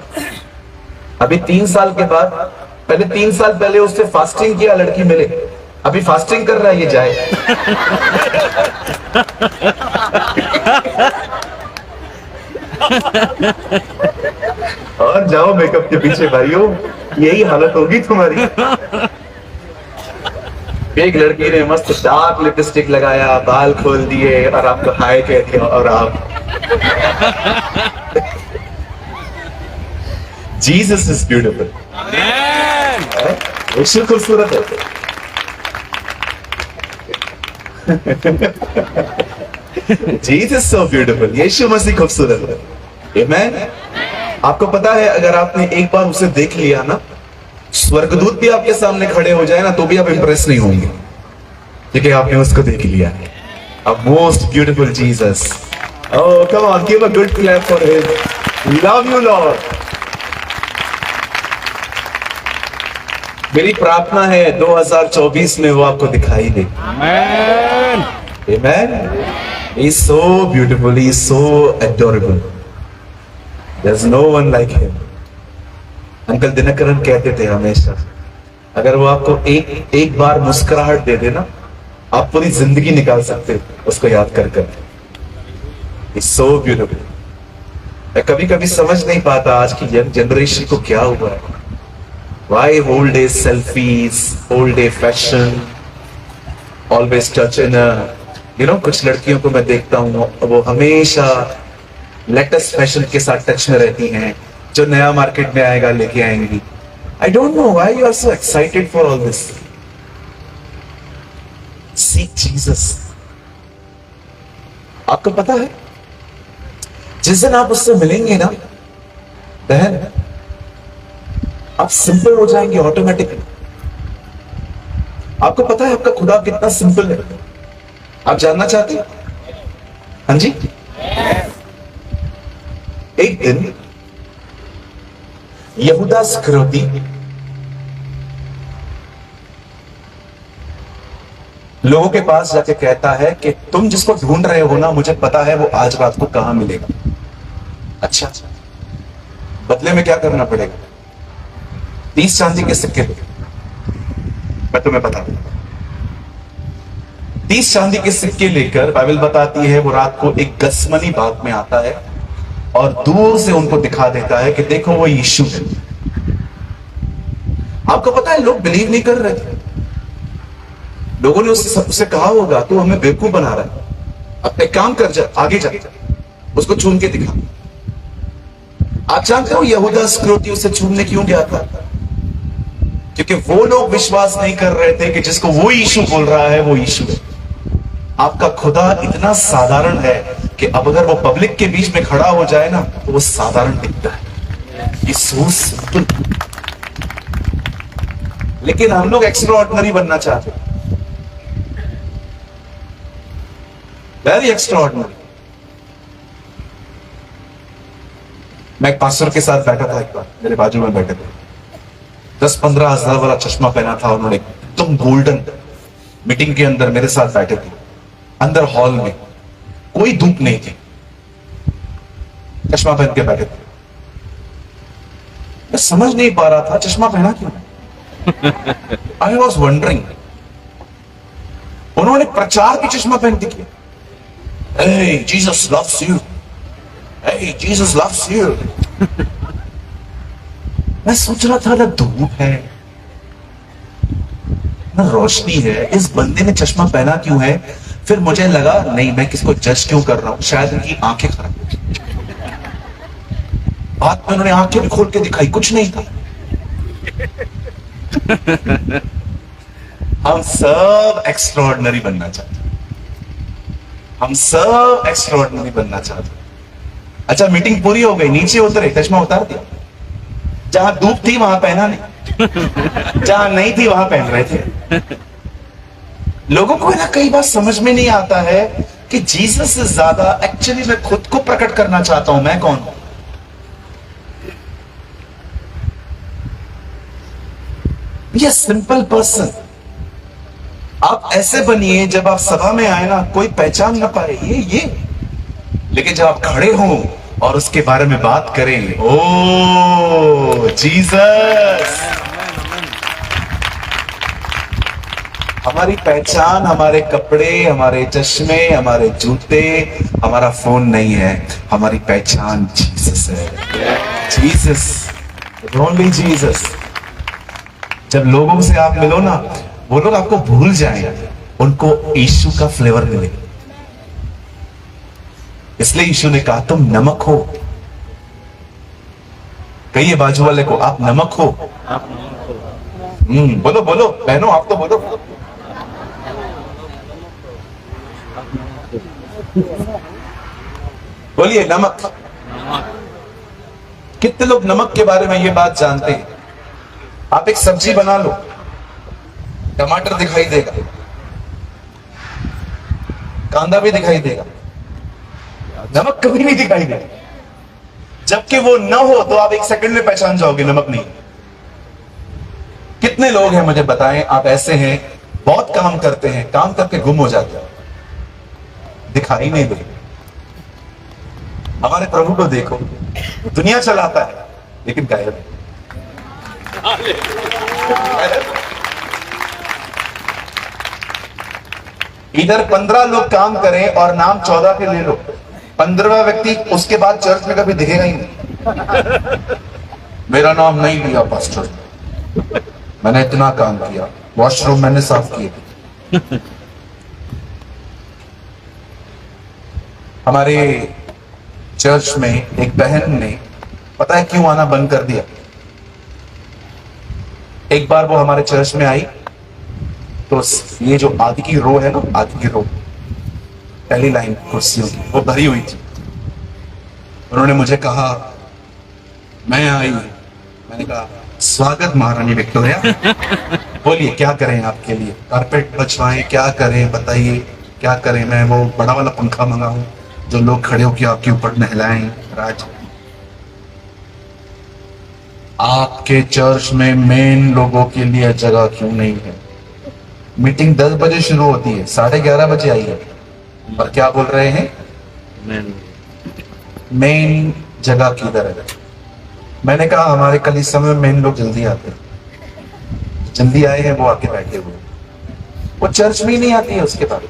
अभी 3 साल के बाद, पहले 3 साल पहले उससे फास्टिंग किया, लड़की मिले, अभी फास्टिंग कर रहा है, ये जाए। और जाओ मेकअप के पीछे भाइयों, यही हालत होगी तुम्हारी। एक लड़की ने मस्त डार्क लिपस्टिक लगाया, बाल खोल दिए और आपको हाय कह दिया, और आप जीसस इज ब्यूटीफुल। यीशु खूबसूरत है। जीसस सो ब्यूटीफुल, यीशु मसीह खूबसूरत है। आमेन। आपको पता है अगर आपने एक बार उसे देख लिया ना, स्वर्गदूत भी आपके सामने खड़े हो जाए ना तो भी आप इंप्रेस नहीं होंगे, क्योंकि आपने उसको देख लिया है। A most beautiful Jesus. Oh come on, give a good clap for him. Love you Lord. मेरी प्रार्थना है 2024 में वो आपको दिखाई दे। आमेन। Amen. He is so beautiful. He is so adorable. There's no one like him. Uncle Dinakaran कहते थे हमेशा, अगर वो आपको एक बार मुस्कुराहट दे देना, आप पूरी जिंदगी निकाल सकते उसको याद कर कर। He's so beautiful. मैं कभी कभी समझ नहीं पाता आज की यंग जनरेशन को क्या हुआ है। Why whole day selfies, whole day fashion, always touch in a, you know, कुछ लड़कियों को मैं देखता हूँ वो हमेशा लेटेस्ट फैशन के साथ टच में रहती हैं, जो नया मार्केट में आएगा लेके आएंगी। I don't know why you are so excited for all this. Seek Jesus. आपको पता है जिस दिन आप उससे मिलेंगे ना बहन, आप सिंपल हो जाएंगे ऑटोमेटिकली। आपको पता है आपका खुदा कितना सिंपल है, आप जानना चाहते हैं? हाँ जी। एक दिन यहूदा इस्करियोती लोगों के पास जाके कहता है कि तुम जिसको ढूंढ रहे हो ना, मुझे पता है वो आज रात को कहां मिलेगा। अच्छा, बदले में क्या करना पड़ेगा? 30 चांदी के सिक्के दो, मैं तुम्हें बता दूं। 30 चांदी के सिक्के लेकर बाइबल बताती है वो रात को एक गसमनी बाग में आता है और दूर से उनको दिखा देता है कि देखो वो यीशु है। आपको पता है लोग बिलीव नहीं कर रहे थे। लोगों ने उससे कहा होगा तू हमें बेवकूफ बना रहा है, अब एक काम कर, जा आगे जा, उसको चूम के दिखा। आप जानते हो यहूदा इस्करियोती उसे चूमने क्यों गया था? क्योंकि वो लोग विश्वास नहीं कर रहे थे कि जिसको वो यीशु बोल रहा है वो यीशु है। आपका खुदा इतना साधारण है कि अब अगर वो पब्लिक के बीच में खड़ा हो जाए ना तो वो साधारण दिखता है। ये सो सिंपल, लेकिन हम लोग एक्स्ट्रा ऑर्डिनरी बनना चाहते हैं, वेरी एक्स्ट्रा ऑर्डिनरी। मैं एक पास्टर के साथ बैठा था, एक बार मेरे बाजू में बैठे थे, 10-15 हजार वाला चश्मा पहना था उन्होंने, एकदम गोल्डन। मीटिंग के अंदर मेरे साथ बैठे थे, अंदर हॉल में कोई धूप नहीं थी, चश्मा पहन के बैठे थे। मैं समझ नहीं पा रहा था चश्मा पहना क्यों। I was wondering. उन्होंने प्रचार की चश्मा पहन के किया, Hey, Jesus loves you. Hey, Jesus loves you. मैं सोच रहा था ना धूप है ना रोशनी है, इस बंदे ने चश्मा पहना क्यों है? फिर मुझे लगा नहीं, मैं किसको जज क्यों कर रहा हूं, शायद उनकी आंखें खराब हो। बाद में उन्होंने आंखें भी खोल के दिखाई, कुछ नहीं था। हम सब एक्स्ट्राऑर्डिनरी बनना चाहते हैं, हम सब एक्स्ट्राऑर्डिनरी बनना चाहते हैं। अच्छा, मीटिंग पूरी हो गई, नीचे उतरे, चश्मा उतार दिया। जहां धूप थी वहां पहना नहीं, जहां नहीं थी वहां पहन रहे थे। लोगों को ना कई बार समझ में नहीं आता है कि जीसस से ज्यादा एक्चुअली मैं खुद को प्रकट करना चाहता हूं, मैं कौन हूं। ये सिंपल पर्सन आप ऐसे बनिए, जब आप सभा में आए ना कोई पहचान ना पाए ये, लेकिन जब आप खड़े हो और उसके बारे में बात करें, ओ जीसस, हमारी पहचान हमारे कपड़े, हमारे चश्मे, हमारे जूते, हमारा फोन नहीं है, हमारी पहचान जीसस है। Jesus, only Jesus. जब लोगों से आप मिलो ना, वो लोग आपको भूल जाएं, उनको यीशु का फ्लेवर मिले। इसलिए यीशु ने कहा तुम नमक हो। कहिए बाजू वाले को, आप नमक हो। बोलो बोलो बहनों, आप तो बोलो। बोलिए नमक। कितने लोग नमक के बारे में ये बात जानते हैं? आप एक सब्जी बना लो, टमाटर दिखाई देगा, कांदा भी दिखाई देगा, नमक कभी नहीं दिखाई देगा। जबकि वो न हो तो आप एक सेकंड में पहचान जाओगे नमक नहीं। कितने लोग हैं मुझे बताएं, आप ऐसे हैं बहुत काम करते हैं, काम करके गुम हो जाते हैं, दिखाई नहीं देते। हमारे प्रभु को देखो, दुनिया चलाता है लेकिन गायब है। इधर 15 लोग काम करें और नाम 14 के ले लो, 15वां व्यक्ति उसके बाद चर्च में कभी दिखेगा ही नहीं। मेरा नाम नहीं लिया पास्टर, मैंने इतना काम किया, वॉशरूम मैंने साफ किए। हमारे चर्च में एक बहन ने पता है क्यों आना बंद कर दिया? एक बार वो हमारे चर्च में आई तो ये जो आगे की रो है ना, आगे की रो, पहली लाइन कुर्सियों की, वो भरी हुई थी। उन्होंने मुझे कहा, मैं आई, मैंने कहा स्वागत महारानी विक्टोरिया, बोलिए क्या करें आपके लिए, कारपेट बचवाएं, क्या करें बताइए, क्या करें? मैं वो बड़ा वाला पंखा मंगाऊं जो लोग खड़े होकर आपके ऊपर नहलाएं? राज, आपके चर्च में मेन लोगों के लिए जगह क्यों नहीं है? मीटिंग 10 बजे शुरू होती है, 11:30 बजे आई है, और क्या बोल रहे हैं? मेन जगह किधर है? मैंने कहा हमारे कलीसिया में मेन लोग जल्दी आते हैं, जल्दी आए हैं वो आके बैठे हुए, वो चर्च में ही नहीं आती है। उसके बाद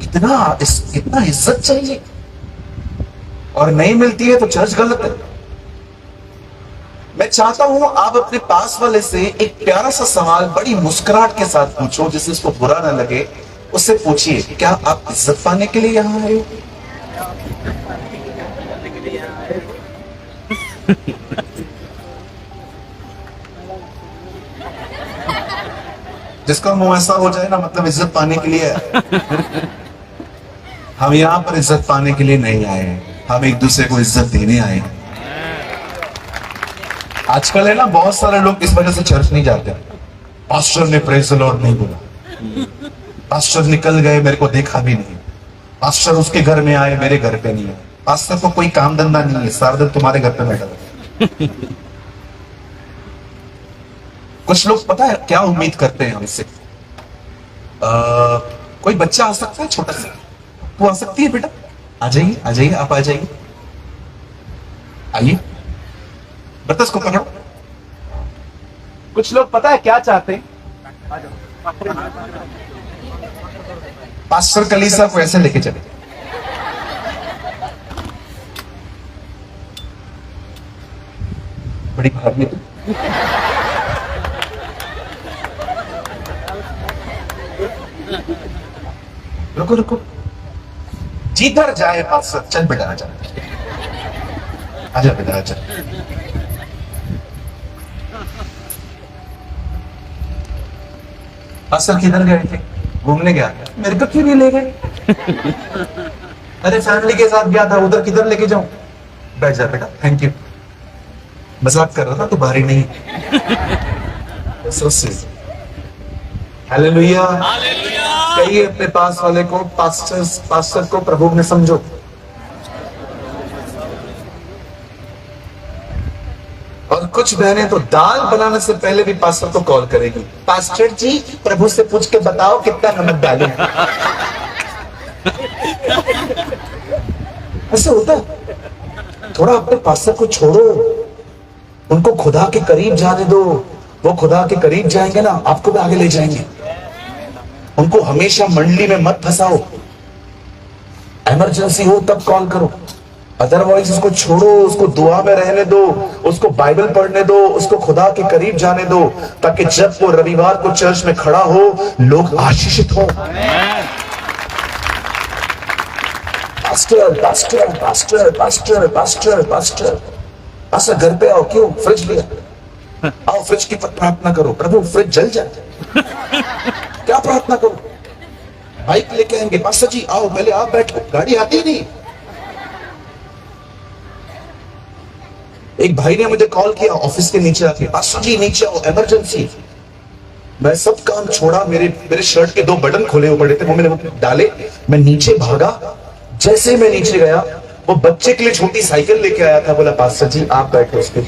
कितना इज्जत चाहिए, और नहीं मिलती है तो चर्च गलत है। मैं चाहता हूं आप अपने पास वाले से एक प्यारा सा सवाल बड़ी मुस्कुराहट के साथ पूछो, जिससे उसको बुरा ना लगे। उससे पूछिए, क्या आप इज्जत पाने के लिए यहां आए हो? जिसका मुंह ऐसा हो जाए ना, मतलब इज्जत पाने के लिए है। हम यहां पर इज्जत पाने के लिए नहीं आए हैं, हम एक दूसरे को इज्जत देने आए हैं। आजकल है ना, बहुत सारे लोग इस वजह से चर्च नहीं जाते। पास्टर ने प्रेज द लॉर्ड नहीं बोला, पास्टर निकल गए, मेरे को देखा भी नहीं, पास्टर उसके घर में आए, मेरे घर पे नहीं आए। पास्टर को कोई काम धंधा नहीं है, सारा दिन तुम्हारे घर पे बैठा है। कुछ लोग पता है क्या उम्मीद करते हैं हमसे? कोई बच्चा आ सकता है छोटा सा, वो आ सकती है बेटा, आ जाइए आ जाइए, आप आ जाइए, आइए, बता को पकड़ो। कुछ लोग पता है क्या चाहते हैं? पास्टर कलीसिया को ऐसे लेके चले। बड़ी भारी है। रुको रुको, जिधर जाए पास्टर, चल बेटा आजा, आजा बेटा आजा। पास्टर किधर गए थे? घूमने गया। मेरे को क्यों नहीं ले गए? अरे फैमिली के साथ गया था, उधर किधर लेके जाऊं? बैठ जा बेटा, थैंक यू। मजाक कर रहा था, तू भारी नहीं। हालेलुया। कहिए अपने पास वाले को, पास्टर को प्रभु में समझो। और कुछ बहनें तो दाल बनाने से पहले भी पास्टर को कॉल करेगी, पास्टर जी प्रभु से पूछ के बताओ कितना नमक डालूं। ऐसे होता है। थोड़ा अपने पास्टर को छोड़ो, उनको खुदा के करीब जाने दो। वो खुदा के करीब जाएंगे ना, आपको भी आगे ले जाएंगे। उनको हमेशा मंडली में मत फंसाओ। इमरजेंसी हो तब कॉल करो, अदरवाइज उसको छोड़ो, उसको दुआ में रहने दो, उसको बाइबल पढ़ने दो, उसको खुदा के करीब जाने दो, ताकि जब वो रविवार को चर्च में खड़ा हो, लोग आशीषित हो। Pastor pastor pastor pastor pastor pastor pastor घर पे आओ, क्यों? फ्रिज लिया, आओ फ्रिज की प्रार्थना करो, प्रभु फ्रिज जल जाए। क्या प्रार्थना करो? बाइक लेके आएंगे, पास्टर जी आओ पहले आप बैठो, गाड़ी आती नहीं। एक भाई ने मुझे कॉल किया ऑफिस के नीचे आके, पास्टर जी नीचे आओ इमरजेंसी। मैं सब काम छोड़ा, मेरे शर्ट के 2 बटन खोले हुए पड़े थे, वो मैंने डाले, मैं नीचे भागा। जैसे मैं नीचे गया, वो बच्चे के लिए छोटी साइकिल लेके आया था, बोला पास्टर जी आप बैठो उस पर।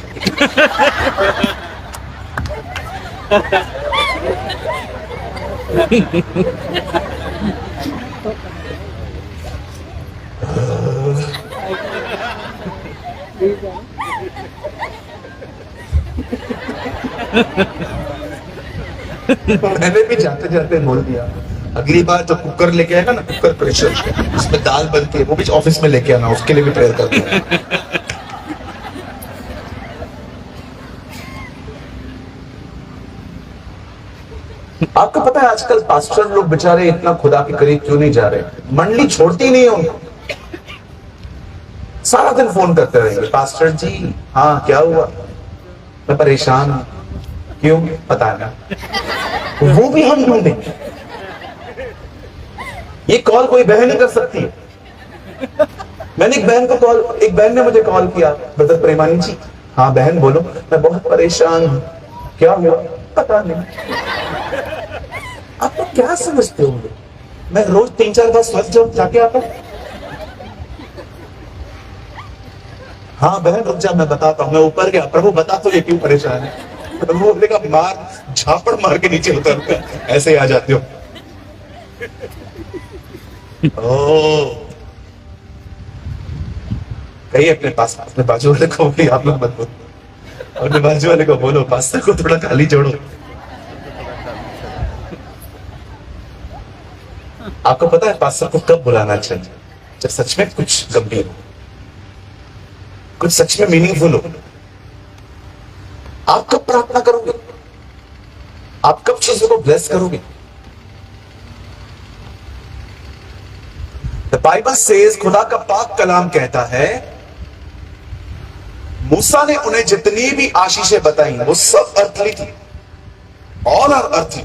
मैंने भी जाते जाते बोल दिया, अगली बार जो कुकर लेके आएगा ना, कुकर प्रेशर उसमें दाल बनती है, वो भी ऑफिस में लेके आना, उसके लिए भी प्रेयर करते हैं। आपको पता है आजकल पास्टर लोग बेचारे इतना खुदा के करीब क्यों नहीं जा रहे? मंडली छोड़ती नहीं है उनको। सारा दिन फोन करते रहेंगे, पास्टर जी हाँ क्या हुआ, मैं परेशान हूं। क्यों? पता नहीं। वो भी हम ढूंढेंगे। ये कॉल कोई बहन नहीं कर सकती है। मैंने एक बहन ने मुझे कॉल किया, ब्रदर प्रेमानी जी। हाँ बहन बोलो। मैं बहुत परेशान हूं। क्या हुआ? पता नहीं। आप तो क्या समझते होंगे मैं रोज 3-4 बार स्वस्थ जाऊं जाके आता हूं? हाँ बहन रुक जा, मैं बताता हूं। मैं ऊपर गया, प्रभु बता तो ये क्यों परेशान है? प्रभु बोलने का मार झापड़ मार के नीचे उतर ऐसे ही आ जाते हो। कहीं अपने पास अपने बाजू वाले को भी आप लोग मत बोलो, अपने बाजू वाले को बोलो पास्टर को थोड़ा खाली जोड़ो। आपको पता है पास्टर को कब बुलाना चाहिए? जब सच में कुछ गंभीर हो, कुछ सच में मीनिंगफुल हो। आप कब प्रार्थना करोगे? आप कब चीजों को ब्लेस करोगे? द बाइबल सेज, खुदा का पाक कलाम कहता है, मूसा ने उन्हें जितनी भी आशीषें बताई वो सब अर्थली थी, ऑल आर अर्थली।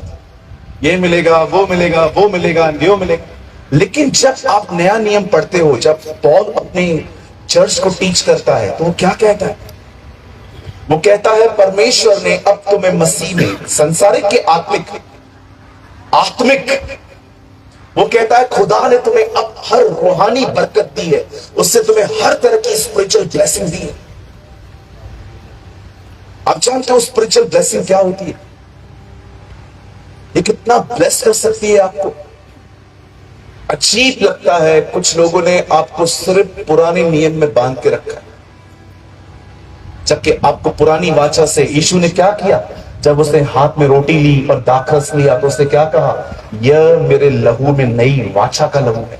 ये मिलेगा, वो मिलेगा, वो मिलेगा, यो मिलेगा। लेकिन जब आप नया नियम पढ़ते हो, जब पॉल अपनी चर्च को टीच करता है, तो वो क्या कहता है? वो कहता है परमेश्वर ने अब तुम्हें मसीह में संसारिक के आत्मिक वो कहता है खुदा ने तुम्हें अब हर रूहानी बरकत दी है, उससे तुम्हें हर तरह की स्पिरिचुअल ब्लेसिंग दी है। आप जानते हो स्पिरिचुअल ब्लेसिंग क्या होती है? ये कितना ब्लेस कर सकती है आपको। अजीब लगता है, कुछ लोगों ने आपको सिर्फ पुराने नियम में बांध के रखा है, जबकि आपको पुरानी वाचा से यीशु ने क्या किया? जब उसने हाथ में रोटी ली और दाखरस लिया तो उसने क्या कहा, यह मेरे लहू में नई वाचा का लहू है,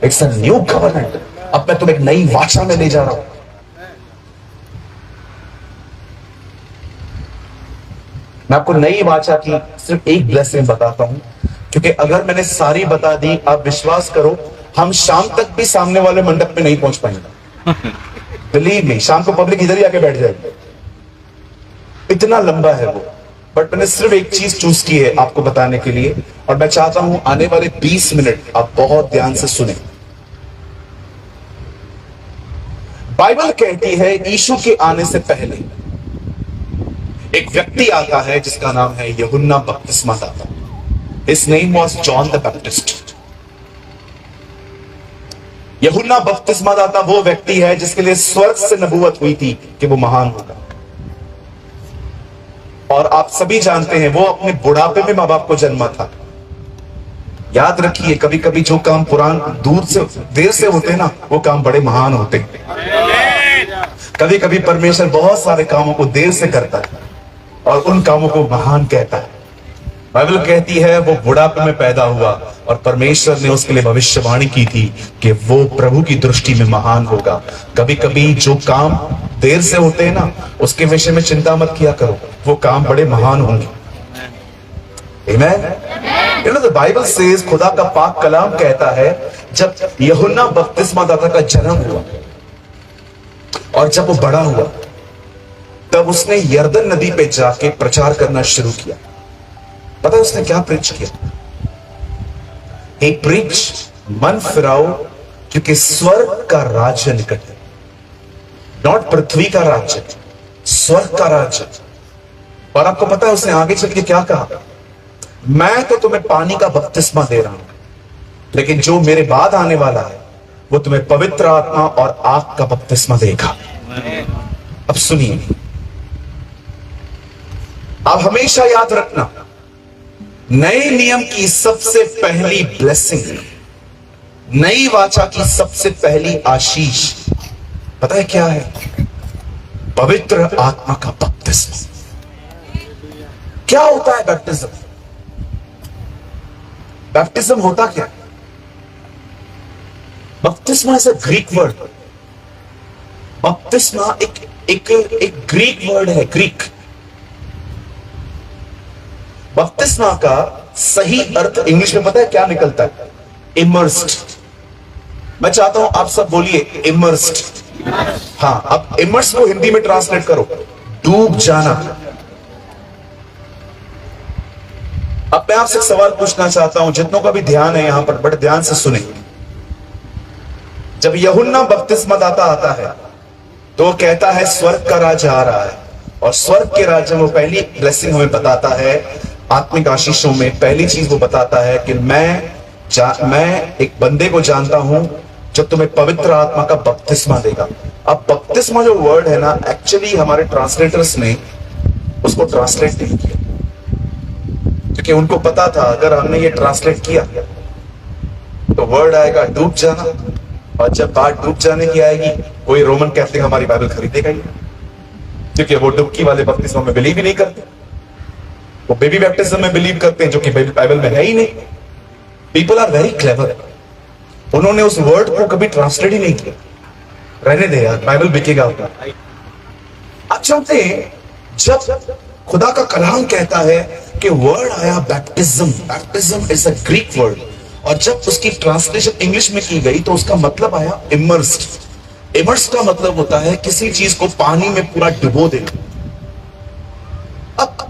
इट्स अ न्यू कवर्नेंट, अब मैं तुम्हें एक नई वाचा में ले जा रहा हूं। मैं आपको नई वाचा की सिर्फ एक ब्लेसिंग बताता हूं, क्योंकि अगर मैंने सारी बता दी, आप विश्वास करो हम शाम तक भी सामने वाले मंडप में नहीं पहुंच पाएंगे। बिलीव मी, शाम को पब्लिक इधर ही आके बैठ जाएगी, इतना लंबा है वो। बट मैंने सिर्फ एक चीज चूज की है आपको बताने के लिए, और मैं चाहता हूं आने वाले 20 मिनट आप बहुत ध्यान से सुने। बाइबल कहती है यीशु के आने से पहले एक व्यक्ति आता है जिसका नाम है यूहन्ना बपतिस्मा दाता। His name was John the Baptist। यूहन्ना बपतिस्मा दाता वो व्यक्ति है जिसके लिए स्वर्ग से नबूवत हुई थी कि वो महान होगा। और आप सभी जानते हैं वो अपने बुढ़ापे में मां बाप को जन्मा था। याद रखिए, कभी कभी जो काम देर से होते हैं ना, वो काम बड़े महान होते हैं। कभी कभी परमेश्वर बहुत सारे कामों को देर से करता है और उन कामों को महान कहता है। बाइबल कहती है वो बुढ़ापे में पैदा हुआ और परमेश्वर ने उसके लिए भविष्यवाणी की थी कि वो प्रभु की दृष्टि में महान होगा। कभी कभी जो काम देर से होते हैं ना, उसके विषय में चिंता मत किया करो, वो काम बड़े महान होंगे। आमेन। You know, the Bible says, खुदा का पाक कलाम कहता है जब यूहन्ना बपतिस्मा दाता का जन्म हुआ और जब वो बड़ा हुआ तब उसने यरदन नदी पे जाके प्रचार करना शुरू किया। पता है उसने क्या प्रीच किया? He preached, मन फिराओ क्योंकि स्वर्ग का राज्य निकट है। नॉट पृथ्वी का राज्य, स्वर्ग का राज्य। और आपको पता है उसने आगे चल के क्या कहा? मैं तो तुम्हें पानी का बपतिस्मा दे रहा हूं, लेकिन जो मेरे बाद आने वाला है वो तुम्हें पवित्र आत्मा और आग का बपतिस्मा देगा। अब सुनिए, आप हमेशा याद रखना, नए नियम की सबसे पहली ब्लेसिंग, नई वाचा की सबसे पहली आशीष पता है क्या है? पवित्र आत्मा का बपतिस्मा। क्या होता है बैप्टिज्म? बैप्टिज्म होता क्या? बपतिस्मा इज अ ग्रीक वर्ड। बपतिस्मा एक ग्रीक वर्ड है, ग्रीक। बपतिस्मा का सही अर्थ इंग्लिश में पता है क्या निकलता है? इमर्स्ड। मैं चाहता हूं आप सब बोलिए इमर्स्ड। हाँ, अब इमर्स को हिंदी में ट्रांसलेट करो, डूब जाना। अब मैं आपसे एक सवाल पूछना चाहता हूं, जितनों का भी ध्यान है यहां पर बड़े ध्यान से सुने। जब यूहन्ना बपतिस्मा दाता आता है तो वो कहता है स्वर्ग का राज्य आ रहा है, और स्वर्ग के राज्य में वो पहली ब्लेसिंग हमें बताता है, आत्मिक आशीषों में पहली चीज वो बताता है कि मैं एक बंदे को जानता हूं जो तुम्हें पवित्र आत्मा का बपतिस्मा देगा। अब बपतिस्मा जो वर्ड है ना, एक्चुअली हमारे ट्रांसलेटर्स ने उसको ट्रांसलेट नहीं किया, क्योंकि उनको पता था अगर हमने ये ट्रांसलेट किया तो वर्ड आएगा डूब जाना, और जब बात डूब जाने की आएगी कोई रोमन कैथलिक हमारी बाइबल खरीदेगा ही, क्योंकि वो डुबकी वाले बपतिस्मा में बिलीव ही नहीं करते, वो बेबी बैप्टिज्म में बिलीव करते हैं जो कि बाइबल में है ही नहीं। पीपल आर वेरी क्लेवर, उन्होंने उस वर्ड को कभी ट्रांसलेट ही नहीं किया। रहने दे यार, बाइबल बिकेगा अपना। अच्छा, जब खुदा का कलाम कहता है कि वर्ड आया baptism, baptism is a Greek word, और जब उसकी ट्रांसलेशन इंग्लिश में की गई तो उसका मतलब आया इमर्स्ड। इमर्स्ड का मतलब होता है किसी चीज को पानी में पूरा डुबो देना। अब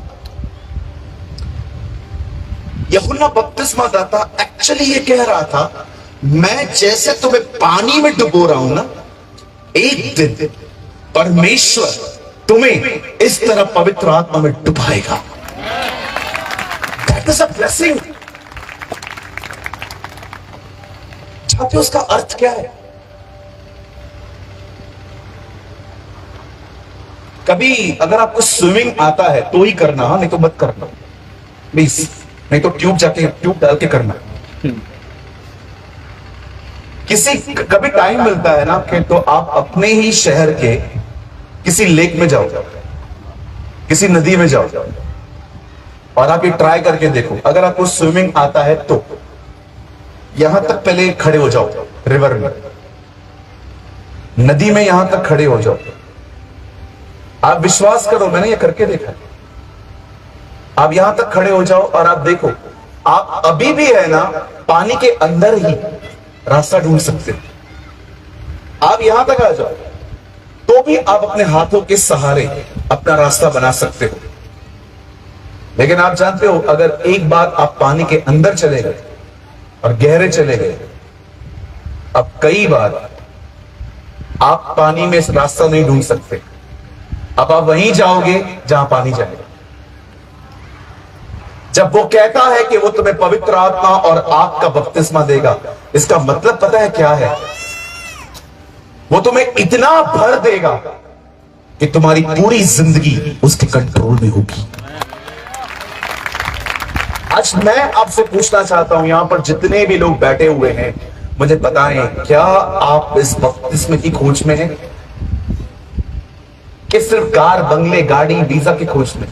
यूहन्ना बपतिस्मा दाता एक्चुअली ये कह रहा था, मैं जैसे तुम्हें पानी में डुबो रहा हूं ना, एक दिन परमेश्वर तुम्हें इस तरह पवित्र आत्मा में डुबाएगा। That is a blessing. जानते हो उसका अर्थ क्या है? कभी अगर आपको स्विमिंग आता है तो ही करना, नहीं तो मत करना प्लीज, नहीं तो ट्यूब डाल के करना। कभी टाइम मिलता है ना कि तो आप अपने ही शहर के किसी लेक में जाओ, किसी नदी में जाओ, और आप ये ट्राई करके देखो, अगर आपको स्विमिंग आता है तो यहां तक पहले खड़े हो जाओ, रिवर में, नदी में यहां तक खड़े हो जाओ। आप विश्वास करो, मैंने ये करके देखा। आप यहां तक खड़े हो जाओ और आप देखो, आप अभी भी है ना पानी के अंदर ही रास्ता ढूंढ सकते हो। आप यहां तक आ जाओ तो भी आप अपने हाथों के सहारे अपना रास्ता बना सकते हो। लेकिन आप जानते हो, अगर एक बार आप पानी के अंदर चले गए और गहरे चले गए, अब कई बार आप पानी में रास्ता नहीं ढूंढ सकते। अब आप वहीं जाओगे जहां पानी जाएगा। जब वो कहता है कि वो तुम्हें पवित्र आत्मा और आग का बपतिस्मा देगा, इसका मतलब पता है क्या है? वो तुम्हें इतना भर देगा कि तुम्हारी पूरी जिंदगी उसके कंट्रोल में होगी। आज मैं आपसे पूछना चाहता हूं, यहां पर जितने भी लोग बैठे हुए हैं, मुझे बताएं, क्या आप इस बपतिस्मे की खोज में हैं कि सिर्फ कार, बंगले, गाड़ी, वीजा की खोज में?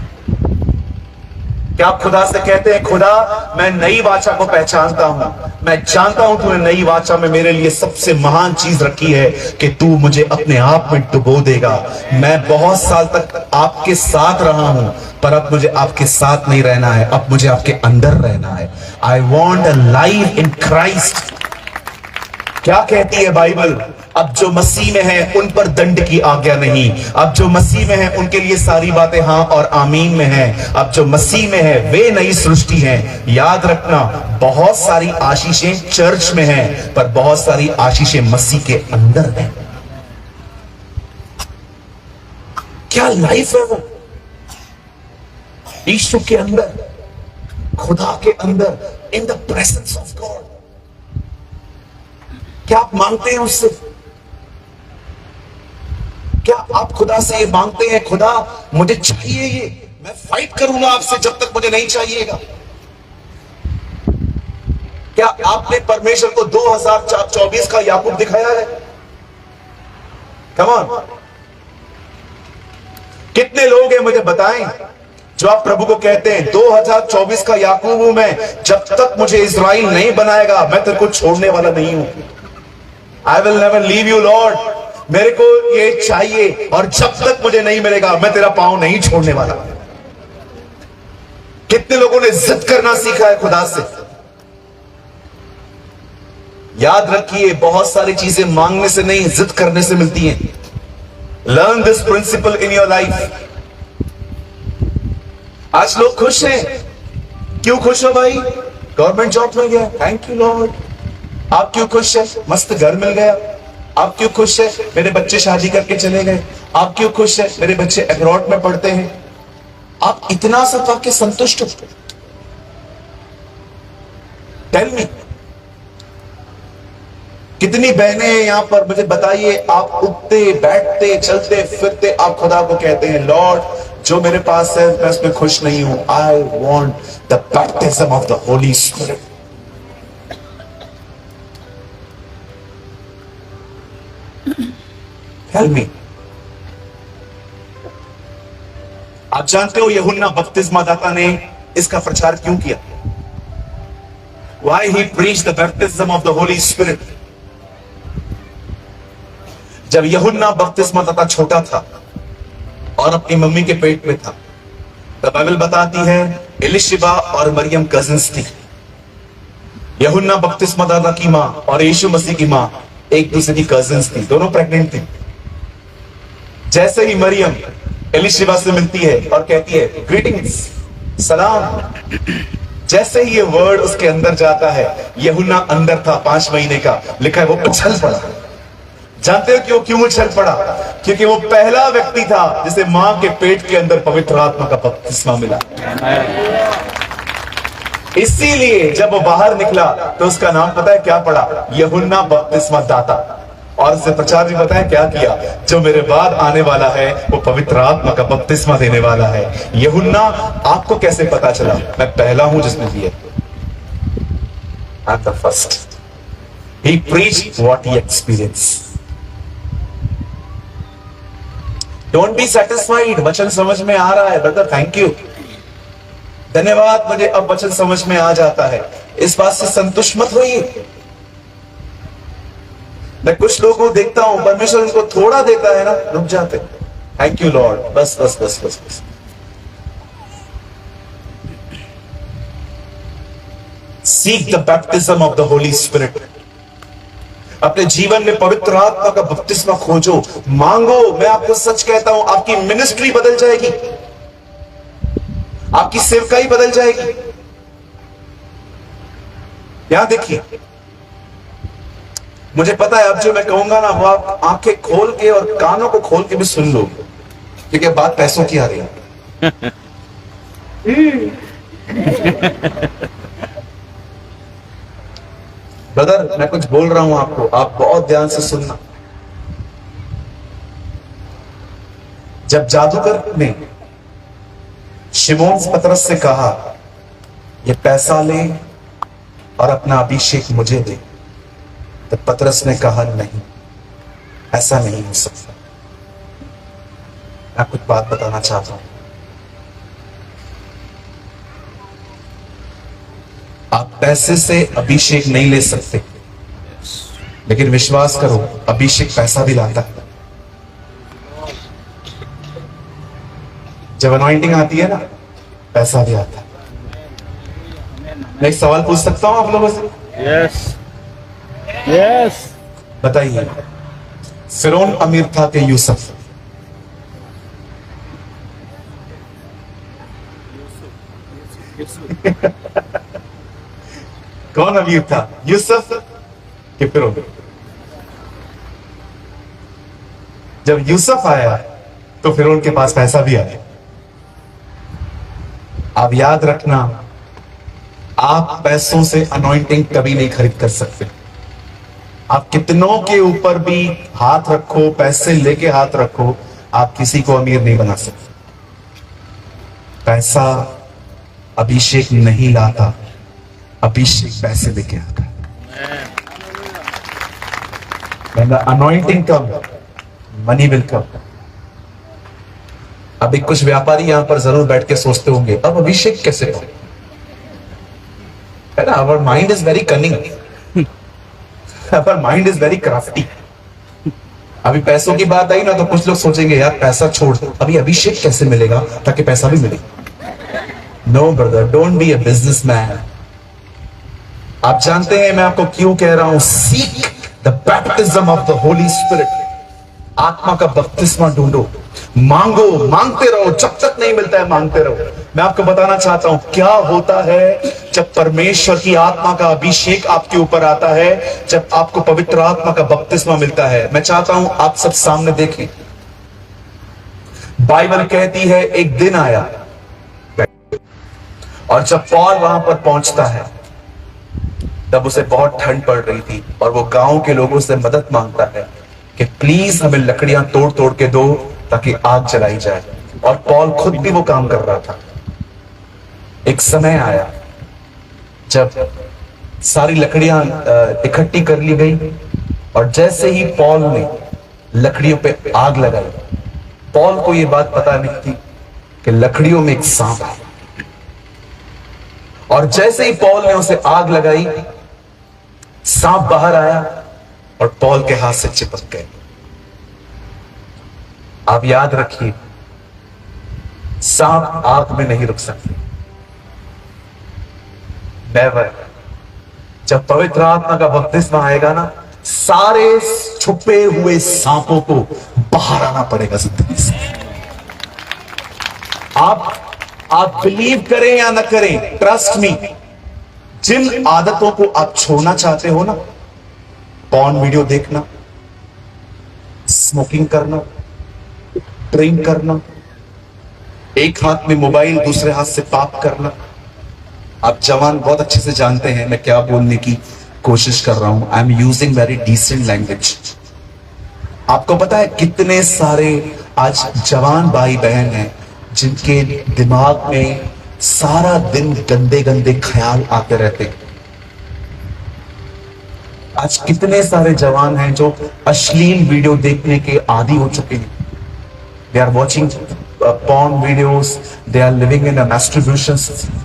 क्या आप खुदा से कहते हैं, खुदा मैं नई वाचा को पहचानता हूं, मैं जानता हूं तूने नई वाचा में मेरे लिए सबसे महान चीज रखी है कि तू मुझे अपने आप में डुबो देगा। मैं बहुत साल तक आपके साथ रहा हूं, पर अब मुझे आपके साथ नहीं रहना है, अब मुझे आपके अंदर रहना है। I want a life in Christ. क्या कहती है बाइबल? अब जो मसीह में है उन पर दंड की आज्ञा नहीं। अब जो मसीह में है उनके लिए सारी बातें हाँ और आमीन में है। अब जो मसीह में है वे नई सृष्टि है। याद रखना, बहुत सारी आशीषें चर्च में है, पर बहुत सारी आशीषें मसीह के अंदर है। क्या लाइफ है वो? यीशु के अंदर, खुदा के अंदर, इन द प्रेजेंस ऑफ गॉड। क्या आप मांगते हैं उससे? क्या आप खुदा से ये मांगते हैं, खुदा मुझे चाहिए ये, मैं फाइट करूंगा आपसे जब तक मुझे नहीं चाहिएगा? क्या आपने परमेश्वर को 2024 का याकूब दिखाया है? कम ऑन, कितने लोग हैं मुझे बताएं जो आप प्रभु को कहते हैं 2024 का याकूब हूं मैं, जब तक मुझे इज़राइल नहीं बनाएगा मैं तेरे को छोड़ने वाला नहीं हूं। I will never leave you Lord, मेरे को ये चाहिए और जब तक मुझे नहीं मिलेगा मैं तेरा पांव नहीं छोड़ने वाला। कितने लोगों ने जिद करना सीखा है खुदा से? याद रखिए, बहुत सारी चीजें मांगने से नहीं, जिद करने से मिलती हैं। Learn this principle in your life. आज लोग खुश हैं। क्यों खुश हो भाई? गवर्नमेंट जॉब मिल गया, थैंक यू लॉर्ड। आप क्यों खुश है? मस्त घर मिल गया। आप क्यों खुश है? मेरे बच्चे शादी करके चले गए। आप क्यों खुश है? मेरे बच्चे अब्रॉड में पढ़ते हैं। आप इतना सब पाके संतुष्ट हो? टेल मी, कितनी बहनें हैं यहां पर? मुझे बताइए, आप उठते बैठते चलते फिरते आप खुदा को कहते हैं, लॉर्ड जो मेरे पास है मैं उसमें खुश नहीं हूं। I want the baptism of the Holy spirit. Tell me. आप जानते हो यूहन्ना बपतिस्मा दाता ने इसका प्रचार क्यों किया? Why he preached the baptism of the Holy Spirit? जब यूहन्ना बपतिस्मा दाता छोटा था और अपनी मम्मी के पेट में था, तो बाइबल बताती है एलिशिबा और मरियम कजिन्स थी। यूहन्ना बपतिस्मा दाता की मां और यीशु मसीह की मां एक दूसरे की कजिन्स थी, दोनों प्रेग्नेंट थी। जैसे ही मरियम एलिशिबा से मिलती है और कहती है ग्रीटिंग्स, सलाम, जैसे ही ये वर्ड उसके अंदर जाता है, यूहन्ना अंदर था 5 महीने का, लिखा है वो उछल पड़ा। जानते हो क्यों? क्यों उछल पड़ा? क्योंकि वो पहला व्यक्ति था जिसे मां के पेट के अंदर पवित्र आत्मा का बपतिस्मा मिला। इसीलिए जब वो बाहर निकला तो उसका नाम पता है क्या पड़ा? यूहन्ना बपतिस्मा दाता। और उससे प्रचार भी पता है क्या किया? जो मेरे बाद आने वाला है वो पवित्र आत्मा का बपतिस्मा देने वाला है। यूहन्ना, आपको कैसे पता चला? मैं पहला हूं जिसने दिया। I'm the first. He preached what he experienced. Don't be satisfied. वचन समझ में आ रहा है ब्रदर, थैंक यू। धन्यवाद, मुझे अब वचन समझ में आ जाता है। इस बात से संतुष्ट मत होइए। मैं कुछ लोगों को देखता हूं, परमेश्वर उनको थोड़ा देता है ना, रुक जाते। थैंक यू लॉर्ड, बस बस बस बस बस। Seek the baptism of the Holy spirit. अपने जीवन में पवित्र आत्मा का बपतिस्मा खोजो, मांगो। मैं आपको सच कहता हूं, आपकी मिनिस्ट्री बदल जाएगी, आपकी सेवकाई बदल जाएगी। यहां देखिए, मुझे पता है अब जो मैं कहूंगा ना, वो आप आंखें खोल के और कानों को खोल के भी सुन लो, क्योंकि बात पैसों की आ रही है। ब्रदर, मैं कुछ बोल रहा हूं आपको, आप बहुत ध्यान से सुनना। जब जादूगर ने शिमोन पतरस से कहा, ये पैसा ले और अपना अभिषेक मुझे दे, तो पतरस ने कहा, नहीं, ऐसा नहीं हो सकता। मैं कुछ बात बताना चाहता हूं। आप पैसे से अभिषेक नहीं ले सकते, लेकिन विश्वास करो, अभिषेक पैसा भी लाता है। जब अनॉइंटिंग आती है ना, पैसा भी आता है। मैं एक सवाल पूछ सकता हूं आप लोगों से? Yes yes. बताइए, फिरौन अमीर था कि यूसुफ? कौन अमीर था, यूसुफ कि फिरौन? जब यूसुफ आया तो फिरौन के पास पैसा भी आया। आप याद रखना, आप पैसों से अनॉइंटिंग कभी नहीं खरीद कर सकते। आप कितनों के ऊपर भी हाथ रखो, पैसे लेके हाथ रखो, आप किसी को अमीर नहीं बना सकते। पैसा अभिषेक नहीं लाता, अभिषेक पैसे लेके आता है। When the anointing come, money will come। अभी कुछ व्यापारी यहां पर जरूर बैठ के सोचते होंगे, अब अभिषेक कैसे पाऊं? है ना, our mind is very cunning, our mind is very crafty। अभी पैसों की बात आई ना, तो कुछ लोग सोचेंगे, यार पैसा छोड़, अभी अभिषेक कैसे मिलेगा ताकि पैसा भी मिले। No brother, don't be a businessman. आप जानते हैं मैं आपको क्यों कह रहा हूं, seek the baptism of the Holy Spirit. आत्मा का बपतिस्मा ढूंढो, मांगो, मांगते रहो, जब तक नहीं मिलता है मांगते रहो। मैं आपको बताना चाहता हूं क्या होता है जब परमेश्वर की आत्मा का अभिषेक आपके ऊपर आता है, जब आपको पवित्र आत्मा का बपतिस्मा मिलता है। मैं चाहता हूं आप सब सामने देखें। बाइबल कहती है एक दिन आया और जब पॉल वहां पर पहुंचता है, तब उसे बहुत ठंड पड़ रही थी और वो गांव के लोगों से मदद मांगता है कि प्लीज हमें लकड़ियां तोड़ तोड़ के दो ताकि आग जलाई जाए। और पॉल खुद भी वो काम कर रहा था। एक समय आया जब सारी लकड़ियां इकट्ठी कर ली गई और जैसे ही पॉल ने लकड़ियों पे आग लगाई, पॉल को यह बात पता नहीं थी कि लकड़ियों में एक सांप है। और जैसे ही पॉल ने उसे आग लगाई, सांप बाहर आया और पॉल के हाथ से चिपक गए। आप याद रखिए, सांप आग में नहीं रुक सकते, नेवर। जब पवित्र आत्मा का बपतिस्मा आएगा ना, सारे छुपे हुए सांपों को बाहर आना पड़ेगा जिंदगी से। आप बिलीव करें या ना करें, ट्रस्ट मी, जिन आदतों को आप छोड़ना चाहते हो ना, पॉर्न वीडियो देखना, स्मोकिंग करना, ड्रिंक करना, एक हाथ में मोबाइल दूसरे हाथ से पाप करना, आप जवान बहुत अच्छे से जानते हैं मैं क्या बोलने की कोशिश कर रहा हूं। I am using very decent language. आपको पता है कितने सारे आज जवान भाई बहन हैं जिनके दिमाग में सारा दिन गंदे गंदे ख्याल आते रहते हैं। आज कितने सारे जवान हैं जो अश्लील वीडियो देखने के आदी हो चुके हैं। They are watching porn videos, they are living in a masturbation system.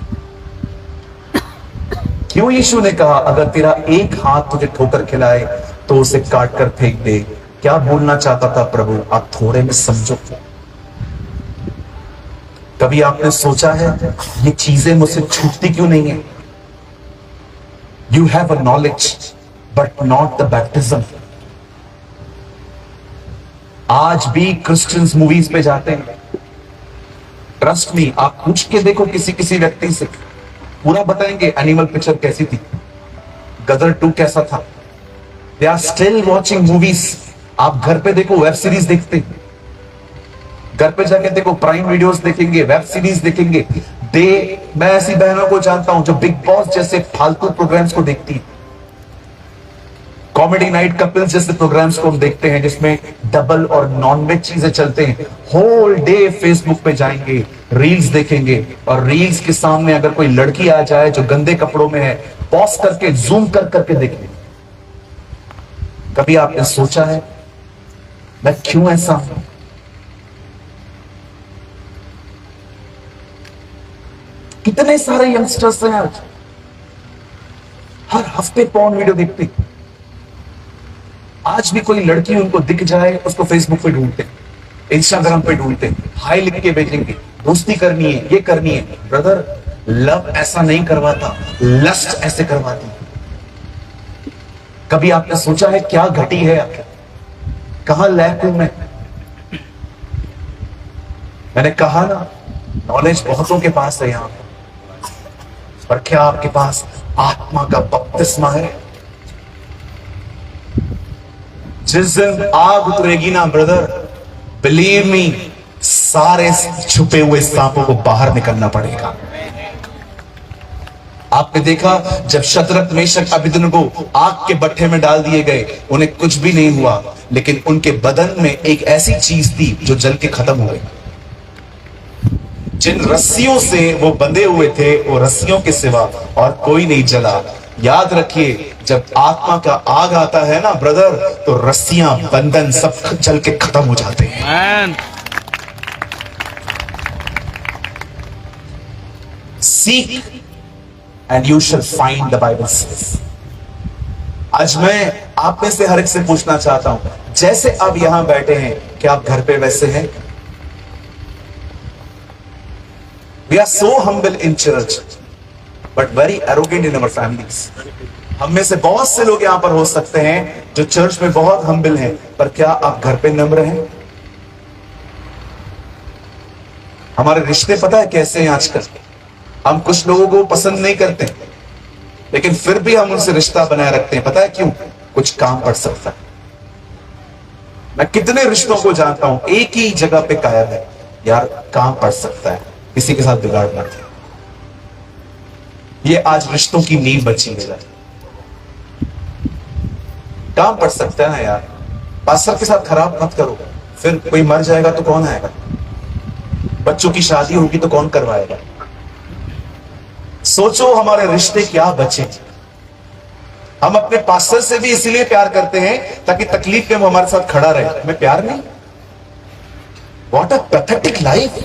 क्यों यीशु ने कहा अगर तेरा एक हाथ तुझे ठोकर खिलाए तो उसे काट कर फेंक दे? क्या बोलना चाहता था प्रभु? आप थोड़े में समझो। कभी आपने सोचा है ये चीजें मुझसे छूटती क्यों नहीं है? You have a knowledge, but not the baptism. आज भी क्रिश्चियंस मूवीज पे जाते हैं। ट्रस्ट मी, आप पूछ के देखो किसी किसी व्यक्ति से, पूरा बताएंगे एनिमल पिक्चर कैसी थी, गदर 2 कैसा था। They are still watching movies. आप घर पे देखो, वेब सीरीज देखते हैं, घर पे जाके देखो, प्राइम वीडियोस देखेंगे, वेब सीरीज देखेंगे। मैं ऐसी बहनों को जानता हूं जो बिग बॉस जैसे फालतू प्रोग्राम्स को देखती है, कॉमेडी नाइट कपिल्स जैसे प्रोग्राम्स को हम देखते हैं जिसमें डबल और नॉनवेज चीजें चलते हैं। होल डे फेसबुक पे जाएंगे, रील्स देखेंगे, और रील्स के सामने अगर कोई लड़की आ जाए जो गंदे कपड़ों में है, पॉज करके जूम कर करके देखेंगे। कभी आपने सोचा है मैं क्यों ऐसा हूं? कितने सारे यंगस्टर्स हैं आज, हर हफ्ते पॉर्न वीडियो देखते। आज भी कोई लड़की उनको दिख जाए, उसको फेसबुक पे ढूंढते, इंस्टाग्राम पे ढूंढते, हाई लिख के भेजेंगे, दोस्ती करनी है, ये करनी है। ब्रदर, लव ऐसा नहीं करवाता, लस्ट ऐसे करवाती। कभी आपने सोचा है क्या घटी है आखिर? कहां लैक हूं मैं? मैंने कहा ना, नॉलेज बहुतों के पास है यहां पर क्या आपके पास आत्मा का बपतिस्मा है? जिस दिन आग उतरेगी ना ब्रदर, बिलीव मी, सारे छुपे हुए सांपों को बाहर निकलना पड़ेगा। आपने देखा जब शतरक मेशक अबेदनगो आग के भट्ठे में डाल दिए गए, उन्हें कुछ भी नहीं हुआ, लेकिन उनके बदन में एक ऐसी चीज थी जो जल के खत्म हो गई। जिन रस्सियों से वो बंधे हुए थे, वो रस्सियों के सिवा और कोई नहीं जला। याद रखिए, जब आत्मा का आग आता है ना ब्रदर, तो रस्सियां, बंधन सब जल के खत्म हो जाते हैं। Seek and you shall find, the Bible says. आज मैं आप में से हर एक से पूछना चाहता हूं, जैसे आप यहां बैठे हैं, क्या आप घर पे वैसे हैं? We are so humble in church, but very arrogant in our families. हम में से बहुत से लोग यहां पर हो सकते हैं जो चर्च में बहुत हम्बल हैं, पर क्या आप घर पे नम्र हैं? हमारे रिश्ते पता है कैसे हैं आजकल? हम कुछ लोगों को पसंद नहीं करते, लेकिन फिर भी हम उनसे रिश्ता बनाए रखते हैं। पता है क्यों? कुछ काम पड़ सकता है। मैं कितने रिश्तों को जानता हूं, एक ही जगह पे कायम है, यार काम पड़ सकता है, किसी के साथ बिगाड़ मत। ये आज रिश्तों की नींव बची है। काम पड़ सकता है ना यार, पास्टर के साथ खराब मत करो, फिर कोई मर जाएगा तो कौन आएगा? बच्चों की शादी होगी तो कौन करवाएगा? सोचो हमारे रिश्ते क्या बचे। हम अपने पास्टर से भी इसलिए प्यार करते हैं ताकि तकलीफ में वो हमारे साथ खड़ा रहे, हमें प्यार नहीं। What a pathetic life,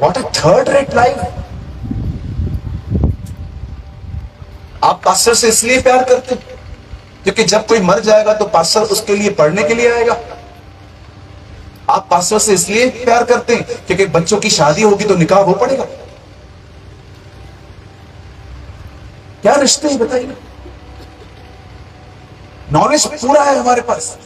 what a third rate life. आप पास्टर से इसलिए प्यार करते हैं क्योंकि जब कोई मर जाएगा तो पास्टर उसके लिए पढ़ने के लिए आएगा। आप पास्टर से इसलिए प्यार करते हैं क्योंकि बच्चों की शादी होगी तो निकाह हो पड़ेगा। क्या रिश्ते हैं बताइए? नॉलेज पूरा है हमारे पास,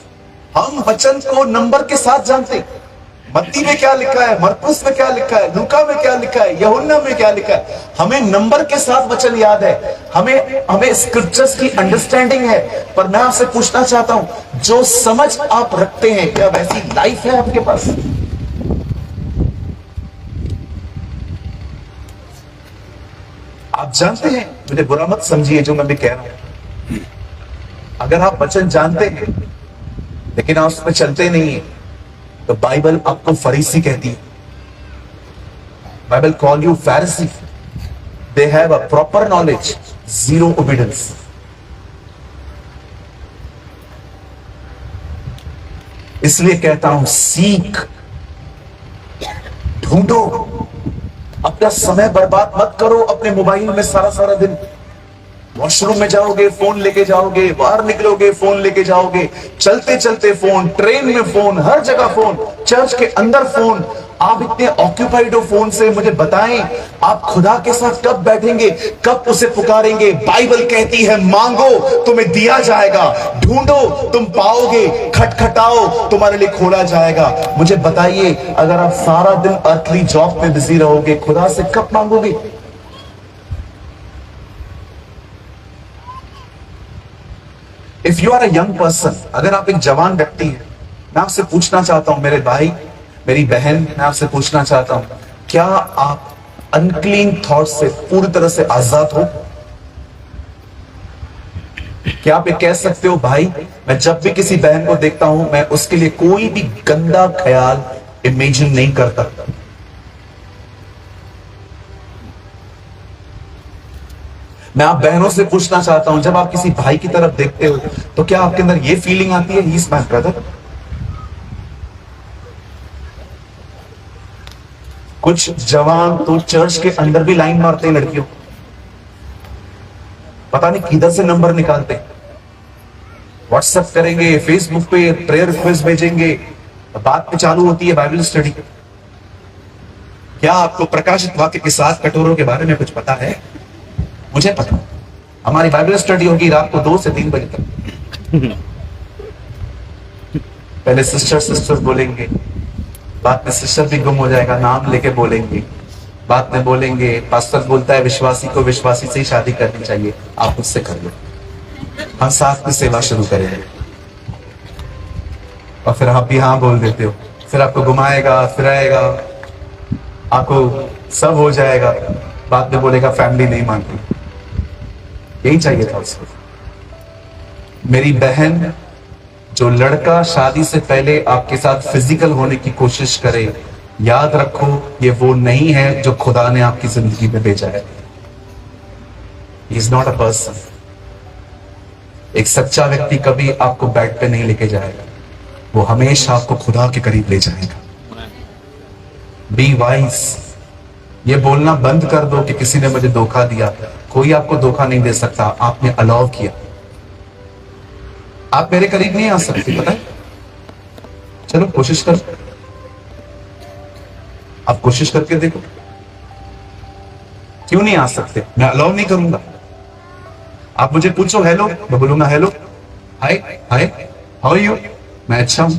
हम वचन को नंबर के साथ जानते हैं। मत्ती में क्या लिखा है, मरकुस में क्या लिखा है, लूका में क्या लिखा है, यूहन्ना में क्या लिखा है, हमें नंबर के साथ वचन याद है, हमें स्क्रिप्चर्स की अंडरस्टैंडिंग है। पर मैं आपसे पूछना चाहता हूं, जो समझ आप रखते हैं, क्या वैसी लाइफ है आपके पास? आप जानते हैं, मुझे बुरा मत समझिए जो मैं भी कह रहा हूं, अगर आप वचन जानते हैं लेकिन आप उसमें चलते नहीं है तो बाइबल आपको फरीसी कहती है। Bible call you Pharisee. They have a proper knowledge, zero obedience. इसलिए कहता हूं, सीक, ढूंढो, अपना समय बर्बाद मत करो अपने मोबाइल में सारा सारा दिन। वॉशरूम में जाओगे फोन लेके जाओगे, बाहर निकलोगे फोन लेके जाओगे, चलते चलते फोन, ट्रेन में फोन, हर जगह फोन, चर्च के अंदर फोन। आप इतने ऑक्यूपाइड हो फोन से, मुझे बताएं आप खुदा के साथ कब बैठेंगे, कब उसे पुकारेंगे? बाइबल कहती है मांगो तुम्हें दिया जाएगा, ढूंढो तुम पाओगे, खटखटाओ तुम्हारे लिए खोला जाएगा। मुझे बताइए, अगर आप सारा दिन अर्थली जॉब में बिजी रहोगे, खुदा से कब मांगोगे? If you are a young person, अगर आप एक जवान व्यक्ति हैं, मैं आपसे पूछना चाहता हूं, मेरे भाई मेरी बहन, मैं आपसे पूछना चाहता हूं, क्या आप अनक्लीन थॉट से पूरी तरह से आजाद हो? क्या आप ये कह सकते हो, भाई मैं जब भी किसी बहन को देखता हूं, मैं उसके लिए कोई भी गंदा ख्याल इमेजिन नहीं करता? मैं आप बहनों से पूछना चाहता हूं, जब आप किसी भाई की तरफ देखते हो तो क्या आपके अंदर ये फीलिंग आती है, ही इज माय ब्रदर? कुछ जवान तो चर्च के अंदर भी लाइन मारते हैं लड़कियों, पता नहीं किधर से नंबर निकालते, व्हाट्सएप करेंगे, फेसबुक पे प्रेयर रिक्वेस्ट भेजेंगे, बात पे चालू होती है बाइबल स्टडी। क्या आपको प्रकाशित वाक्य के 7 कटोरों के बारे में कुछ पता है? मुझे पता। हमारी बाइबल स्टडी होगी रात को 2 से 3 बजे तक। पहले सिस्टर बोलेंगे, बाद में सिस्टर भी गुम हो जाएगा, नाम लेके बोलेंगे, बाद में बोलेंगे पास्टर बोलता है विश्वासी को विश्वासी से ही शादी करनी चाहिए, आप उससे कर लो, हम साथ में सेवा शुरू करेंगे। और फिर आप भी हाँ बोल देते हो, फिर आपको घुमाएगा फिराएगा, आपको सब हो जाएगा, बाद में बोलेगा फैमिली नहीं मानती। यही चाहिए था उसको। मेरी बहन, जो लड़का शादी से पहले आपके साथ फिजिकल होने की कोशिश करे, याद रखो ये वो नहीं है जो खुदा ने आपकी जिंदगी में भेजा है। He is not a person. एक सच्चा व्यक्ति कभी आपको बेड पे नहीं लेके जाएगा, वो हमेशा आपको खुदा के करीब ले जाएगा। Be wise. ये बोलना बंद कर दो कि किसी ने मुझे धोखा दिया। कोई आपको धोखा नहीं दे सकता, आपने अलाउ किया। आप मेरे करीब नहीं आ सकते, पता है? चलो कोशिश करो, आप कोशिश करके देखो। क्यों नहीं आ सकते? मैं अलाउ नहीं करूंगा। आप मुझे पूछो हेलो, मैं बोलूंगा hello, hi hi, how are you, मैं अच्छा हूं।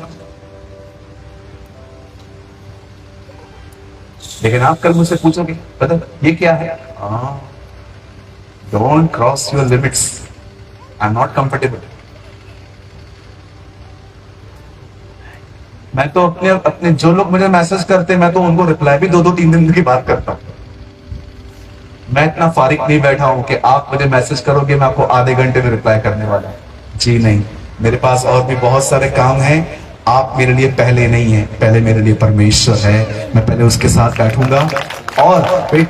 लेकिन आप कल मुझसे पूछोगे पता ये क्या है, don't cross your limits, I am not comfortable. मैं तो अपने जो लोग मुझे मैसेज करते, मैं तो उनको रिप्लाई भी 2-3 दिन की बात करता हूं। मैं इतना फारिग नहीं बैठा हूं कि आप मुझे मैसेज करोगे मैं आपको आधे घंटे में रिप्लाई करने वाला हूं। जी नहीं, मेरे पास और भी बहुत सारे काम हैं। आप मेरे लिए पहले नहीं है, पहले मेरे लिए परमेश्वर है। मैं पहले उसके साथ बैठूंगा और फिर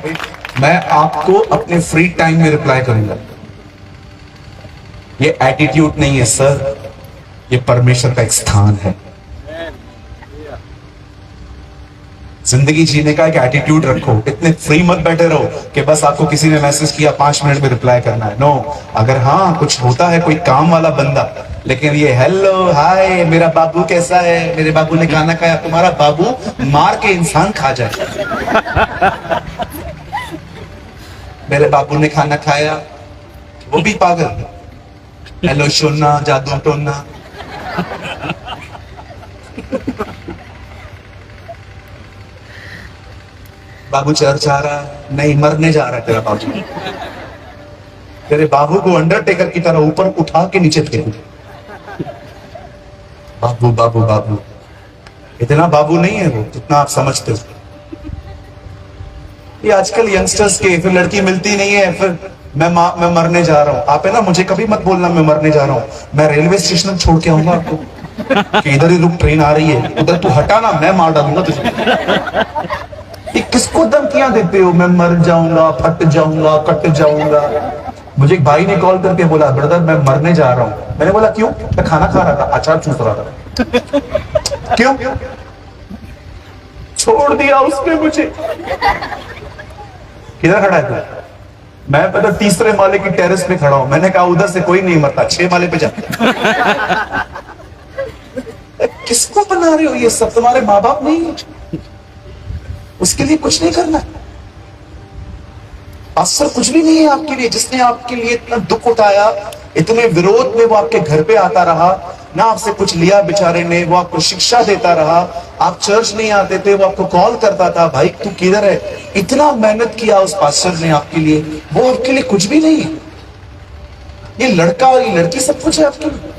मैं आपको अपने फ्री टाइम में रिप्लाई करूंगा। ये एटीट्यूड नहीं है सर, ये परमेश्वर का एक स्थान है। जिंदगी जीने का एक एटीट्यूड रखो। इतने फ्री मत बैठे रहो कि बस आपको किसी ने मैसेज किया 5 मिनट में रिप्लाई करना है। नो, अगर हाँ कुछ होता है, कोई काम वाला बंदा, लेकिन ये हेलो हाय मेरा बाबू कैसा है, मेरे बाबू ने खाना खाया, तुम्हारा बाबू मार के इंसान खा जाए। मेरे बाबू ने खाना खाया, वो भी पागल। हेलो शोना, जादू टोना। बाबू चर्च जा रहा है, नहीं मरने जा रहा है तेरा बाबू। तेरे बाबू को अंडरटेकर की तरह ऊपर उठा के नीचे फेंक। बाबू बाबू बाबू, इतना बाबू नहीं है वो जितना आप समझते हो। ये आजकल यंगस्टर्स के, फिर लड़की मिलती नहीं है, फिर मैं मरने जा रहा हूं। आप है ना, मुझे कभी मत बोलना मैं मरने जा रहा हूं। मैं रेलवे स्टेशन छोड़ के आऊंगा आपको कि इधर ही रुक, ट्रेन आ रही है, उधर तू हटा ना, मैं मार डालूंगा तुझे। किसको धमकियां देते हो, मैं मर जाऊंगा, फट जाऊंगा, कट जाऊंगा। मुझे एक भाई ने कॉल करके बोला ब्रदर मैं मरने जा रहा हूं। मैंने बोला क्यों? मैं खाना खा रहा था, अचार चूस रहा था। क्यों? छोड़ दिया उसने मुझे। किधर खड़ा है तू? मैं पता तीसरे माले की टेरेस पे खड़ा हूं। मैंने कहा उधर से कोई नहीं मरता, 6 माले पे जा। किसको बना रहे हो? ये सब तुम्हारे माँ बाप नहीं है? उसके लिए कुछ नहीं करना। पास्टर कुछ भी नहीं है आपके लिए। जिसने आपके लिए इतना दुख उठाया, इतने विरोध में वो आपके घर पे आता रहा, ना आपसे कुछ लिया बेचारे ने, वो आपको शिक्षा देता रहा। आप चर्च नहीं आते थे, वो आपको कॉल करता था, भाई तू किधर है? इतना मेहनत किया उस पास्टर ने आपके लिए, वो आपके लिए कुछ भी नहीं है। ये लड़का और ये लड़की सब कुछ है आपके लिए।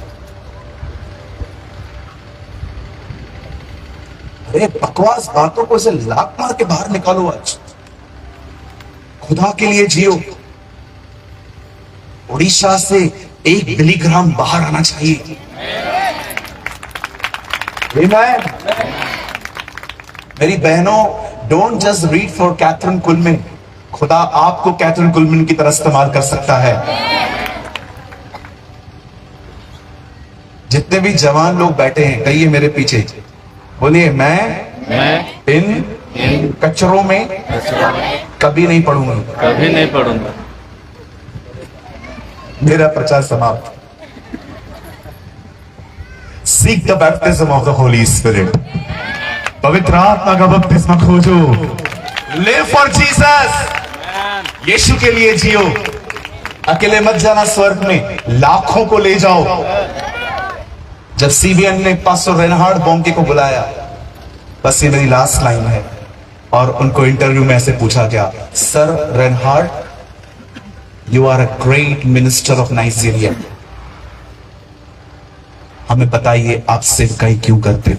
अरे बकवास बातों को ऐसे लात मार के बाहर निकालो। आज खुदा के लिए जियो। उड़ीसा से 1 मिलीग्राम बाहर आना चाहिए। Amen. मेरी बहनों, don't just read for Kathryn Kuhlman. खुदा आपको कैथरीन कुलमिन की तरह इस्तेमाल कर सकता है। जितने भी जवान लोग बैठे हैं, कहिए मेरे पीछे, बोलिए मैं इन कचरों में कभी नहीं पढ़ूंगा, कभी नहीं पढ़ूंगा। मेरा प्रचार समाप्त। Seek the baptism of the Holy Spirit. पवित्र आत्मा का बपतिस्मा खोजो। Live for Jesus. यीशु के लिए जियो। अकेले मत जाना स्वर्ग में, लाखों को ले जाओ। जब सीबीएन ने पास्टर रेनहार्ड बॉन्के को बुलाया, बस ये मेरी लास्ट लाइन है, और उनको इंटरव्यू में ऐसे पूछा गया, sir Reinhard, you are a great minister of Nigeria, हमें बताइए आप सेवकाई क्यों करते हो?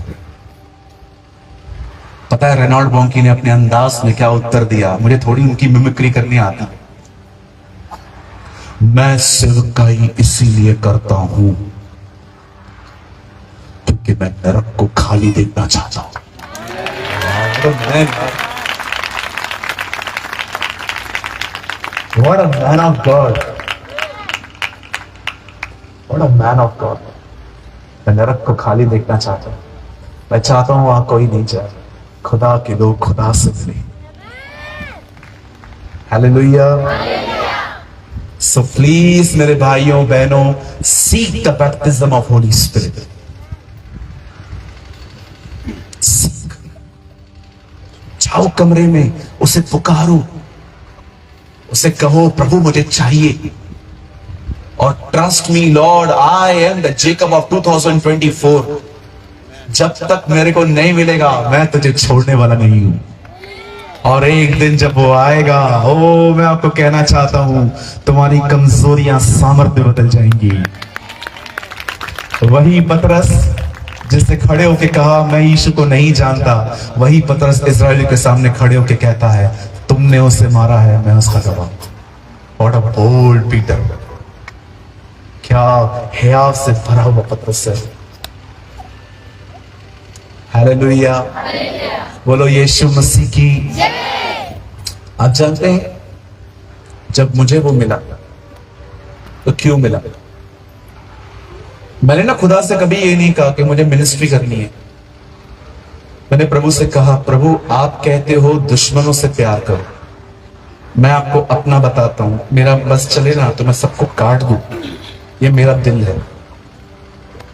पता है रेनॉल्ड बॉन्की ने अपने अंदाज में क्या उत्तर दिया? मुझे थोड़ी उनकी मिमिक्री करनी आती। मैं सेवकाई इसीलिए करता हूं क्योंकि मैं नरक को खाली देखना चाहता हूं। What a man of God. What a man of God. मैं नरक को खाली देखना चाहता हूं। मैं चाहता हूं वहां कोई नहीं जाए, खुदा के लोग खुदा से मिले। हालेलुया। सो प्लीज मेरे भाइयों बहनों, seek the baptism of Holi spirit. Seek. जाओ कमरे में, उसे पुकारो, उसे कहो प्रभु मुझे चाहिए। और trust me Lord, I am the Jacob of 2024। जब तक मेरे को नहीं मिलेगा, मैं तुझे छोड़ने वाला नहीं हूं। और एक दिन जब वो आएगा, ओ मैं आपको कहना चाहता हूं, तुम्हारी कमजोरियां सामर्थ्य में बदल जाएंगी। वही पतरस जिसने खड़े होके कहा मैं यीशु को नहीं जानता, वही पतरस इस्राएल के सामने खड़े होके कहता है तुमने उसे मारा है, मैं उसका गवाह। What a bold Peter. क्या हया से भरा हुआ पतरस है। हालेलुया। बोलो यीशु मसीह की। आप जानते हैं जब मुझे वो मिला तो क्यों मिला? मैंने ना खुदा से कभी ये नहीं कहा कि मुझे मिनिस्ट्री करनी है। मैंने प्रभु से कहा, प्रभु आप कहते हो दुश्मनों से प्यार करो, मैं आपको अपना बताता हूं, मेरा बस चले ना तो मैं सबको काट दूं, ये मेरा दिल है।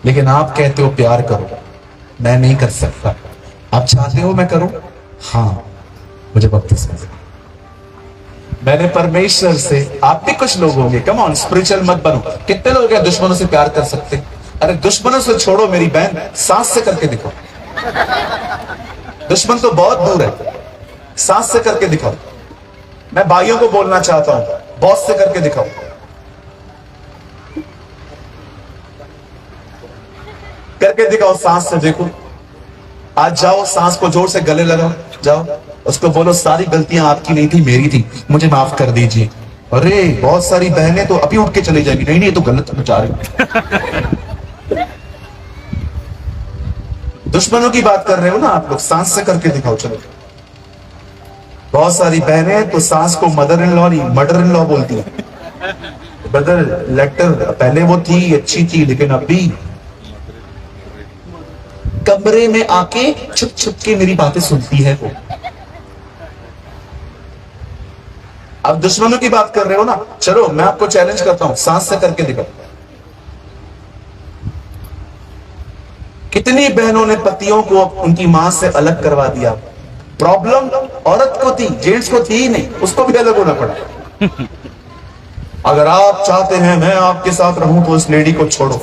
लेकिन आप कहते हो प्यार करो, मैं नहीं कर सकता। आप चाहते हो मैं करूं? हाँ, मुझे बपतिस्मा दो। मैंने परमेश्वर से, आप भी कुछ लोग होंगे, कम ऑन स्पिरिचुअल मत बनो। कितने लोग हैं दुश्मनों से प्यार कर सकते? अरे दुश्मनों से छोड़ो मेरी बहन, सांस से करके दिखाओ। दुश्मन तो बहुत दूर है, सांस से करके दिखाओ। मैं भाइयों को बोलना चाहता हूं, बॉस से करके दिखाओ। करके दिखाओ, सांस से देखो। आज जाओ, सांस को जोर से गले लगाओ, जाओ उसको बोलो सारी गलतियां आपकी नहीं थी, मेरी थी, मुझे माफ कर दीजिए। अरे बहुत सारी बहनें तो अभी उठ के चली जाएंगी, नहीं नहीं तो गलत बचा रही। दुश्मनों की बात कर रहे हो ना आप लोग, सांस से करके दिखाओ। चलो, बहुत सारी बहनें तो सांस को मदर इन लॉ नहीं मर्डर इन लॉ बोलती है। ब्रदर लेटर, पहले वो थी अच्छी थी, लेकिन अभी कमरे में आके छुप छुप के मेरी बातें सुनती है वो। अब दुश्मनों की बात कर रहे हो ना, चलो मैं आपको चैलेंज करता हूं, सांस से करके दिखाओ। कितनी बहनों ने पतियों को उनकी मां से अलग करवा दिया। प्रॉब्लम औरत को थी, जेंट्स को थी ही नहीं, उसको भी अलग होना पड़ा। अगर आप चाहते हैं मैं आपके साथ रहूं तो उस लेडी को छोड़ो।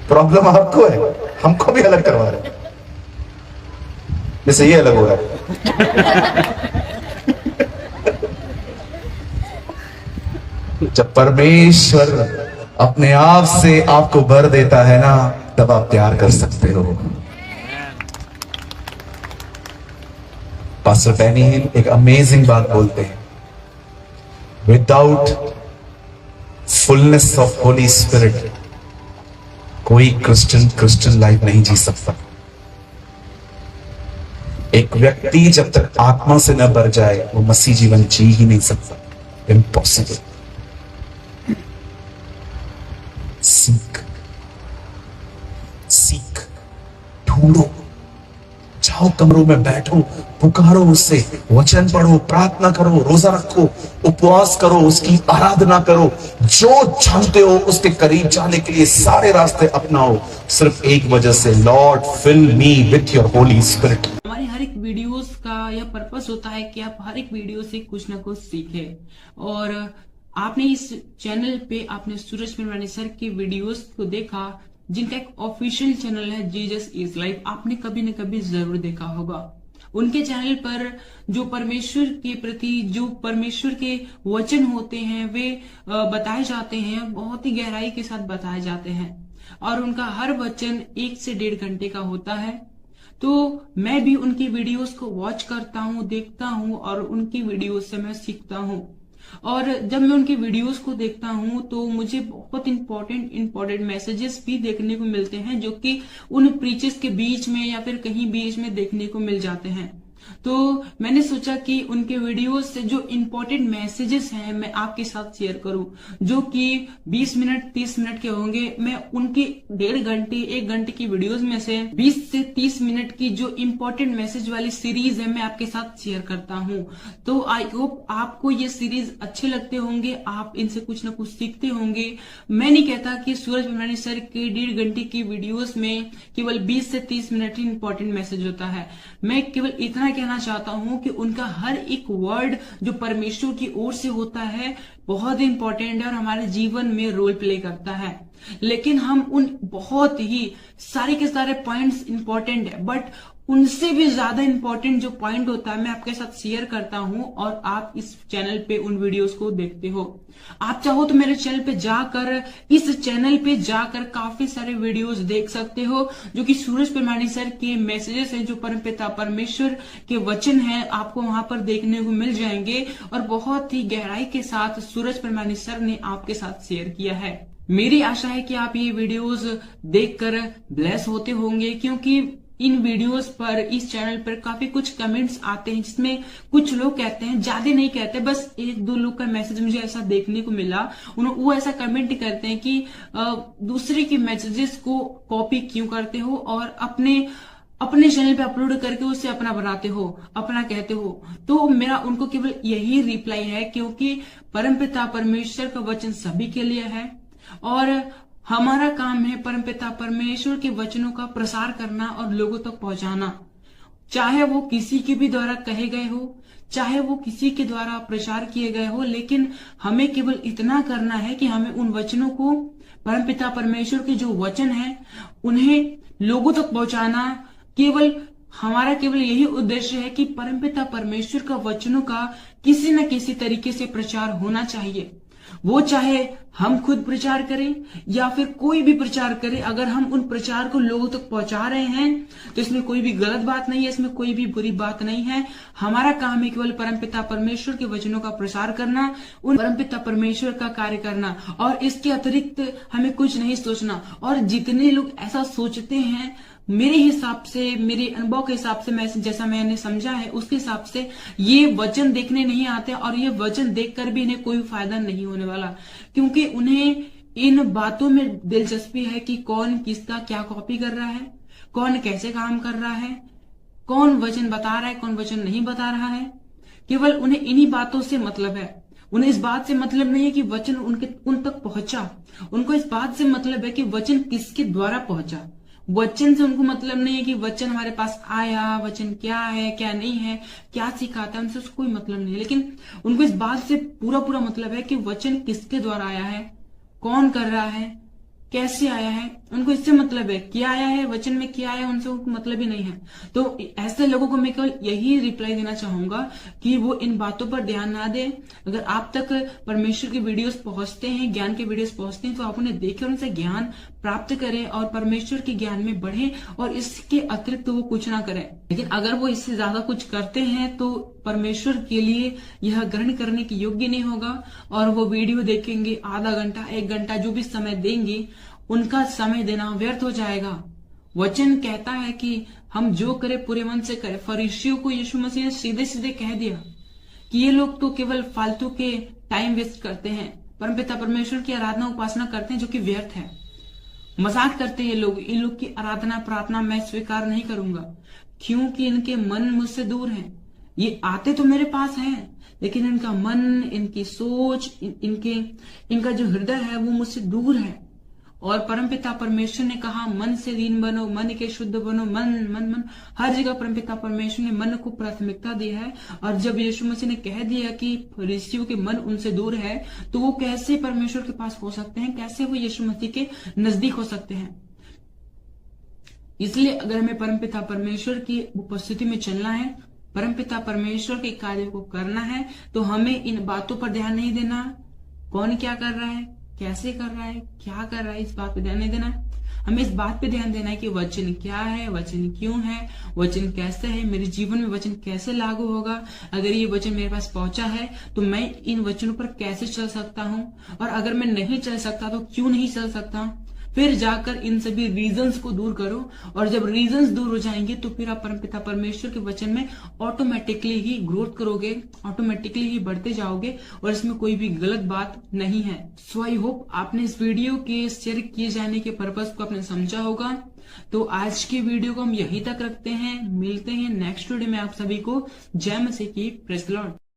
प्रॉब्लम आपको है, हमको भी अलग करवा रहे हैं, जैसे ये अलग हो रहा है। जब परमेश्वर अपने आप से आपको बर देता है ना, तब आप प्यार कर सकते हो। पास्टर बेनी हिल एक अमेजिंग बात बोलते हैं, without fullness of Holi spirit कोई क्रिश्चियन लाइफ नहीं जी सकता। एक व्यक्ति जब तक आत्मा से न भर जाए वो मसीह जीवन जी ही नहीं सकता, इम्पॉसिबल। सीख ढूंढो, जाओ कमरों में बैठो, पुकारो उससे, वचन पढ़ो, प्रार्थना करो, रोजा रखो, उपवास करो, उसकी आराधना करो, जो जानते हो उसके करीब जाने के लिए सारे रास्ते अपनाओ, सिर्फ एक वजह से, Lord fill me with your Holy Spirit. हमारे हर एक वीडियोस का यह पर्पस होता है कि आप हर एक वीडियो से कुछ ना कुछ सीखें। और आपने इस चैनल पे आपने सूरज पिरवानी सर की वीडियोस को देखा, जिनका एक ऑफिशियल चैनल है जीसस इज लाइफ, आपने कभी न कभी जरूर देखा होगा। उनके चैनल पर जो परमेश्वर के प्रति, जो परमेश्वर के वचन होते हैं वे बताए जाते हैं, बहुत ही गहराई के साथ बताए जाते हैं। और उनका हर वचन 1 से 1.5 घंटे का होता है। तो मैं भी उनकी वीडियोस को वॉच करता हूँ, देखता हूँ और उनकी वीडियोस से मैं सीखता हूँ। और जब मैं उनकी वीडियोस को देखता हूं तो मुझे बहुत इंपॉर्टेंट मैसेजेस भी देखने को मिलते हैं, जो कि उन प्रीचेस के बीच में या फिर कहीं बीच में देखने को मिल जाते हैं। तो मैंने सोचा कि उनके वीडियोस से जो इम्पोर्टेंट मैसेजेस हैं मैं आपके साथ शेयर करूं, जो कि 20 मिनट 30 मिनट के होंगे। मैं उनकी 1.5 घंटे 1 घंटे की वीडियोस में से 20 से 30 मिनट की जो इम्पोर्टेंट मैसेज वाली सीरीज है मैं आपके साथ शेयर करता हूं। तो आई होप आपको ये सीरीज अच्छे लगते होंगे, आप इनसे कुछ ना कुछ सीखते होंगे। मैं नहीं कहता कि सूरज पिरवानी सर के 1.5 घंटे की वीडियोस में केवल 20 से 30 मिनट ही इम्पोर्टेंट मैसेज होता है। मैं केवल इतना कहना चाहता हूं कि उनका हर एक वर्ड जो परमेश्वर की ओर से होता है बहुत इंपॉर्टेंट है और हमारे जीवन में रोल प्ले करता है। लेकिन हम उन बहुत ही सारे के सारे पॉइंट्स इंपॉर्टेंट है, बट उनसे भी ज्यादा इंपॉर्टेंट जो पॉइंट होता है मैं आपके साथ शेयर करता हूं और आप इस चैनल पे उन वीडियोस को देखते हो। आप चाहो तो मेरे चैनल पे जाकर, इस चैनल पे जाकर काफी सारे वीडियोस देख सकते हो, जो कि सूरज पिरवानी सर के मैसेजेस हैं, जो परमपिता परमेश्वर के वचन हैं, आपको वहां पर देखने को मिल जाएंगे और बहुत ही गहराई के साथ सूरज पिरवानी सर ने आपके साथ शेयर किया है। मेरी आशा है कि आप ये वीडियोस देखकर ब्लेस होते होंगे, क्योंकि इन वीडियोस पर, इस चैनल पर काफी कुछ कमेंट्स आते हैं जिसमें कुछ लोग कहते हैं, ज्यादा नहीं कहते, बस 1-2 लोग का मैसेज मुझे ऐसा देखने को मिला, वो ऐसा कमेंट करते हैं कि दूसरे के मैसेजेस को कॉपी क्यों करते हो और अपने चैनल पे अपलोड करके उसे अपना बनाते हो, अपना कहते हो। तो मेरा उनको केवल यही रिप्लाई है, क्योंकि परमपिता परमेश्वर का वचन सभी के लिए है और हमारा काम है परमपिता परमेश्वर के वचनों का प्रसार करना और लोगों तक पहुंचाना, चाहे वो किसी के भी द्वारा कहे गए हो, चाहे वो किसी के द्वारा प्रचार किए गए हो। लेकिन हमें केवल इतना करना है कि हमें उन वचनों को, परमपिता परमेश्वर के जो वचन है उन्हें लोगों तक पहुंचाना। हमारा केवल यही उद्देश्य है कि परमपिता परमेश्वर का वचनों का किसी न किसी तरीके से प्रचार होना चाहिए। वो चाहे हम खुद प्रचार करें या फिर कोई भी प्रचार करे, अगर हम उन प्रचार को लोगों तक पहुंचा रहे हैं तो इसमें कोई भी गलत बात नहीं है, इसमें कोई भी बुरी बात नहीं है। हमारा काम है केवल परमपिता परमेश्वर के वचनों का प्रसार करना, उन परमपिता परमेश्वर का कार्य करना और इसके अतिरिक्त हमें कुछ नहीं सोचना। और जितने लोग ऐसा सोचते हैं, मेरे हिसाब से, मेरे अनुभव के हिसाब से, मैं जैसा मैंने समझा है उसके हिसाब से ये वचन देखने नहीं आते और ये वचन देखकर भी इन्हें कोई फायदा नहीं होने वाला, क्योंकि उन्हें इन बातों में दिलचस्पी है कि कौन किसका क्या कॉपी कर रहा है, कौन कैसे काम कर रहा है, कौन वचन बता रहा है, कौन वचन नहीं बता रहा है। केवल उन्हें इन्हीं बातों से मतलब है। उन्हें इस बात से मतलब नहीं है कि वचन उन तक पहुंचा। उनको इस बात से मतलब है कि वचन किसके द्वारा पहुंचा। वचन से उनको मतलब नहीं है कि वचन हमारे पास आया, वचन क्या है क्या नहीं है, क्या सिखाता है, उनसे कोई मतलब नहीं है। लेकिन उनको इस बात से पूरा पूरा मतलब है कि वचन किसके द्वारा आया है, कौन कर रहा है, कैसे आया है। उनको इससे मतलब है, क्या आया है, वचन में क्या आया, उनसे उनको मतलब ही नहीं है। तो ऐसे लोगों को मैं केवल यही रिप्लाई देना चाहूंगा कि वो इन बातों पर ध्यान ना दें। अगर आप तक परमेश्वर की वीडियोस पहुंचते हैं, ज्ञान के वीडियोस पहुंचते हैं, तो आप उन्हें देखें और उनसे ज्ञान प्राप्त करें और परमेश्वर के ज्ञान में बढ़े, और इसके अतिरिक्त वो कुछ ना करें। लेकिन अगर वो इससे ज्यादा कुछ करते हैं तो परमेश्वर के लिए यह ग्रहण करने के योग्य नहीं होगा, और वो वीडियो देखेंगे आधा घंटा 1 घंटा जो भी समय देंगे, उनका समय देना व्यर्थ हो जाएगा। वचन कहता है कि हम जो करें पूरे मन से करें। फरीसियों को यीशु मसीह ने सीधे सीधे कह दिया कि ये लोग तो केवल फालतू के टाइम वेस्ट करते हैं, परमपिता परमेश्वर की आराधना उपासना करते हैं जो कि व्यर्थ है। मजाक करते हैं ये लोग, इन लोग की आराधना प्रार्थना मैं स्वीकार नहीं करूंगा, क्योंकि इनके मन मुझसे दूर हैं। ये आते तो मेरे पास हैं, लेकिन इनका मन, इनकी सोच, इनका जो हृदय है वो मुझसे दूर है। और परमपिता परमेश्वर ने कहा मन से दीन बनो, मन के शुद्ध बनो। मन मन मन हर जगह परमपिता परमेश्वर ने मन को प्राथमिकता दी है। और जब यीशु मसीह ने कह दिया कि फरीसियों के मन उनसे दूर है, तो वो कैसे परमेश्वर के पास हो सकते हैं, कैसे वो यीशु मसीह के नजदीक हो सकते हैं। इसलिए अगर हमें परमपिता परमेश्वर की उपस्थिति में चलना है, परमपिता परमेश्वर के कार्य को करना है, तो हमें इन बातों पर ध्यान नहीं देना, कौन क्या कर रहा है, कैसे कर रहा है, क्या कर रहा है, इस बात पे ध्यान नहीं देना। हमें इस बात पे ध्यान देना है कि वचन क्या है, वचन क्यों है, वचन कैसे है, मेरे जीवन में वचन कैसे लागू होगा। अगर ये वचन मेरे पास पहुंचा है तो मैं इन वचनों पर कैसे चल सकता हूं, और अगर मैं नहीं चल सकता तो क्यों नहीं चल सकता। फिर जाकर इन सभी रीजंस को दूर करो, और जब रीजंस दूर हो जाएंगे तो फिर आप परमपिता परमेश्वर के वचन में ऑटोमेटिकली ही ग्रोथ करोगे, ऑटोमेटिकली ही बढ़ते जाओगे, और इसमें कोई भी गलत बात नहीं है। सो आई होप आपने इस वीडियो के शेयर किए जाने के पर्पस को आपने समझा होगा। तो आज की वीडियो को हम यहीं तक रखते हैं, मिलते हैं नेक्स्ट वीडियो में। आप सभी को जय मसीह की, प्रेज़ द लॉर्ड।